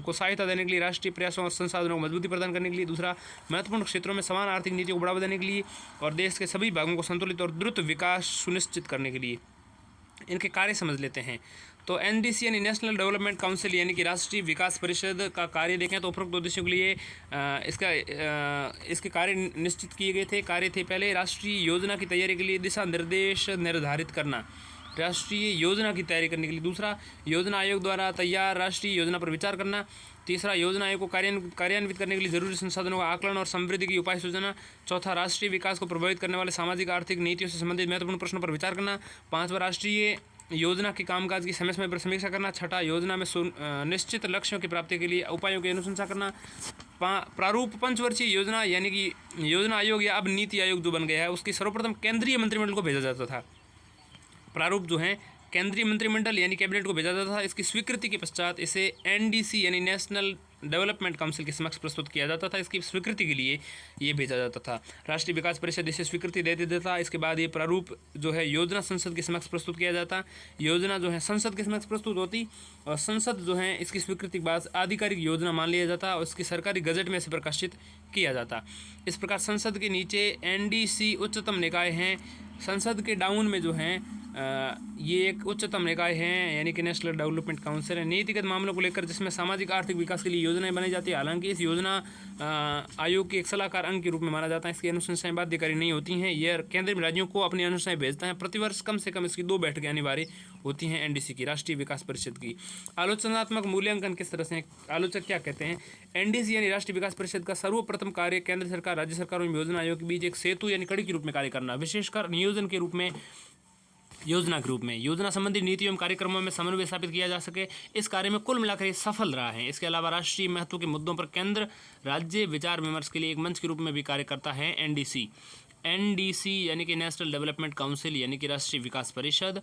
Speaker 1: को सहायता देने के लिए राष्ट्रीय प्रयासों और संसाधनों को मजबूती प्रदान करने के लिए। दूसरा, महत्वपूर्ण क्षेत्रों में समान आर्थिक नीतियों को बढ़ावा देने के लिए और देश के सभी भागों को संतुलित और द्रुत विकास सुनिश्चित करने के लिए। इनके कार्य समझ लेते हैं। तो एनडीसी यानी नेशनल डेवलपमेंट काउंसिल यानी कि राष्ट्रीय विकास परिषद का कार्य देखें तो उपरोक्त उद्देश्यों के लिए इसके कार्य निश्चित किए गए थे। कार्य थे, पहले राष्ट्रीय योजना की तैयारी के लिए दिशा निर्देश निर्धारित करना, राष्ट्रीय योजना की तैयारी करने के लिए। दूसरा, योजना आयोग द्वारा तैयार राष्ट्रीय योजना पर विचार करना। तीसरा, योजना आयोग को कार्यान्वित करने के लिए जरूरी संसाधनों का आकलन और समृद्धि की उपाय सूचना। चौथा, राष्ट्रीय विकास को प्रभावित करने वाले सामाजिक आर्थिक नीतियों से संबंधित महत्वपूर्ण प्रश्नों पर विचार करना। पांचवा, राष्ट्रीय योजना के कामकाज की समय समय पर समीक्षा करना। छठा, योजना में निश्चित लक्ष्यों की प्राप्ति के लिए उपायों की अनुशंसा करना। प्रारूप, पंचवर्षीय योजना यानी कि योजना आयोग या अब नीति आयोग जो बन गया है उसकी सर्वप्रथम केंद्रीय मंत्रिमंडल को भेजा जाता था। प्रारूप जो है केंद्रीय मंत्रिमंडल यानी कैबिनेट को भेजा जाता था। इसकी स्वीकृति के पश्चात इसे एनडीसी यानी नेशनल डेवलपमेंट काउंसिल के समक्ष प्रस्तुत किया जाता था। इसकी स्वीकृति के लिए ये भेजा जाता था। राष्ट्रीय विकास परिषद इसे स्वीकृति दे देता था। इसके बाद ये प्रारूप जो है योजना संसद के समक्ष प्रस्तुत किया जाता। योजना जो है संसद के समक्ष प्रस्तुत होती और संसद जो है इसकी स्वीकृति के बाद आधिकारिक योजना मान लिया जाता और इसकी सरकारी गजट में इसे प्रकाशित किया जाता। इस प्रकार संसद के नीचे एनडीसी उच्चतम निकाय हैं। संसद के डाउन में जो है ये एक उच्चतम निकाय है यानी कि नेशनल डेवलपमेंट काउंसिल है। नीतिगत मामलों को लेकर जिसमें सामाजिक आर्थिक विकास के लिए योजनाएं बनाई जाती है। हालांकि इस योजना आयोग के एक सलाहकार अंग के रूप में माना जाता है। इसकी अनुशंसाएं बाध्यकारी नहीं होती हैं। यह केंद्र में राज्यों को अपनी अनुशंसाएं भेजता है। प्रतिवर्ष कम से कम इसकी 2 बैठकें अनिवार्य होती हैं एनडीसी की, राष्ट्रीय विकास परिषद की। आलोचनात्मक मूल्यांकन किस तरह से, आलोचक क्या कहते हैं? एनडीसी यानी राष्ट्रीय विकास परिषद का सर्वप्रथम कार्य केंद्र सरकार, राज्य सरकारों एवं योजना आयोग के बीच एक सेतु यानी कड़ी के रूप में कार्य करना, विशेषकर नियोजन के रूप में, योजना के रूप में योजना संबंधी नीतियों एवं कार्यक्रमों में समन्वय स्थापित किया जा सके। इस कार्य में कुल मिलाकर ये सफल रहा है। इसके अलावा राष्ट्रीय महत्व के मुद्दों पर केंद्र राज्य विचार विमर्श के लिए एक मंच के रूप में भी कार्य करता है एनडीसी। एनडीसी यानी कि नेशनल डेवलपमेंट काउंसिल यानी कि राष्ट्रीय विकास परिषद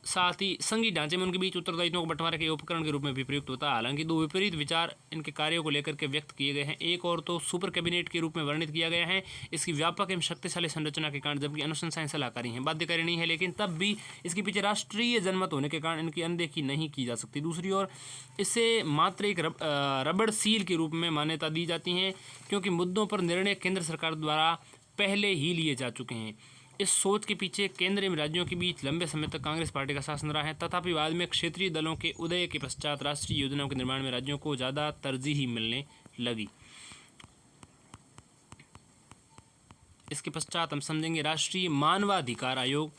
Speaker 1: साथ ही संघीय ढांचे में उनके बीच उत्तरदायित्वों को बंटवारे के उपकरण के रूप में भी प्रयुक्त होता है। हालांकि 2 विपरीत विचार इनके कार्यों को लेकर के व्यक्त किए गए हैं। एक और तो सुपर कैबिनेट के रूप में वर्णित किया गया है इसकी व्यापक एवं शक्तिशाली संरचना के कारण, जबकि अनुशंसाएं सलाहकारी हैं, बाध्यकारी नहीं है, लेकिन तब भी इसके पीछे राष्ट्रीय जनमत होने के कारण इनकी अनदेखी नहीं की जा सकती। दूसरी ओर इसे मात्र एक रबड़ सील के रूप में मान्यता दी जाती है क्योंकि मुद्दों पर निर्णय केंद्र सरकार द्वारा पहले ही लिए जा चुके हैं। इस सोच के पीछे केंद्र एवं राज्यों के बीच लंबे समय तक कांग्रेस पार्टी का शासन रहा है। तथापि बाद में क्षेत्रीय दलों के उदय के पश्चात राष्ट्रीय योजनाओं के निर्माण में राज्यों को ज़्यादा तरजीह मिलने लगी। इसके पश्चात हम समझेंगे राष्ट्रीय मानवाधिकार आयोग।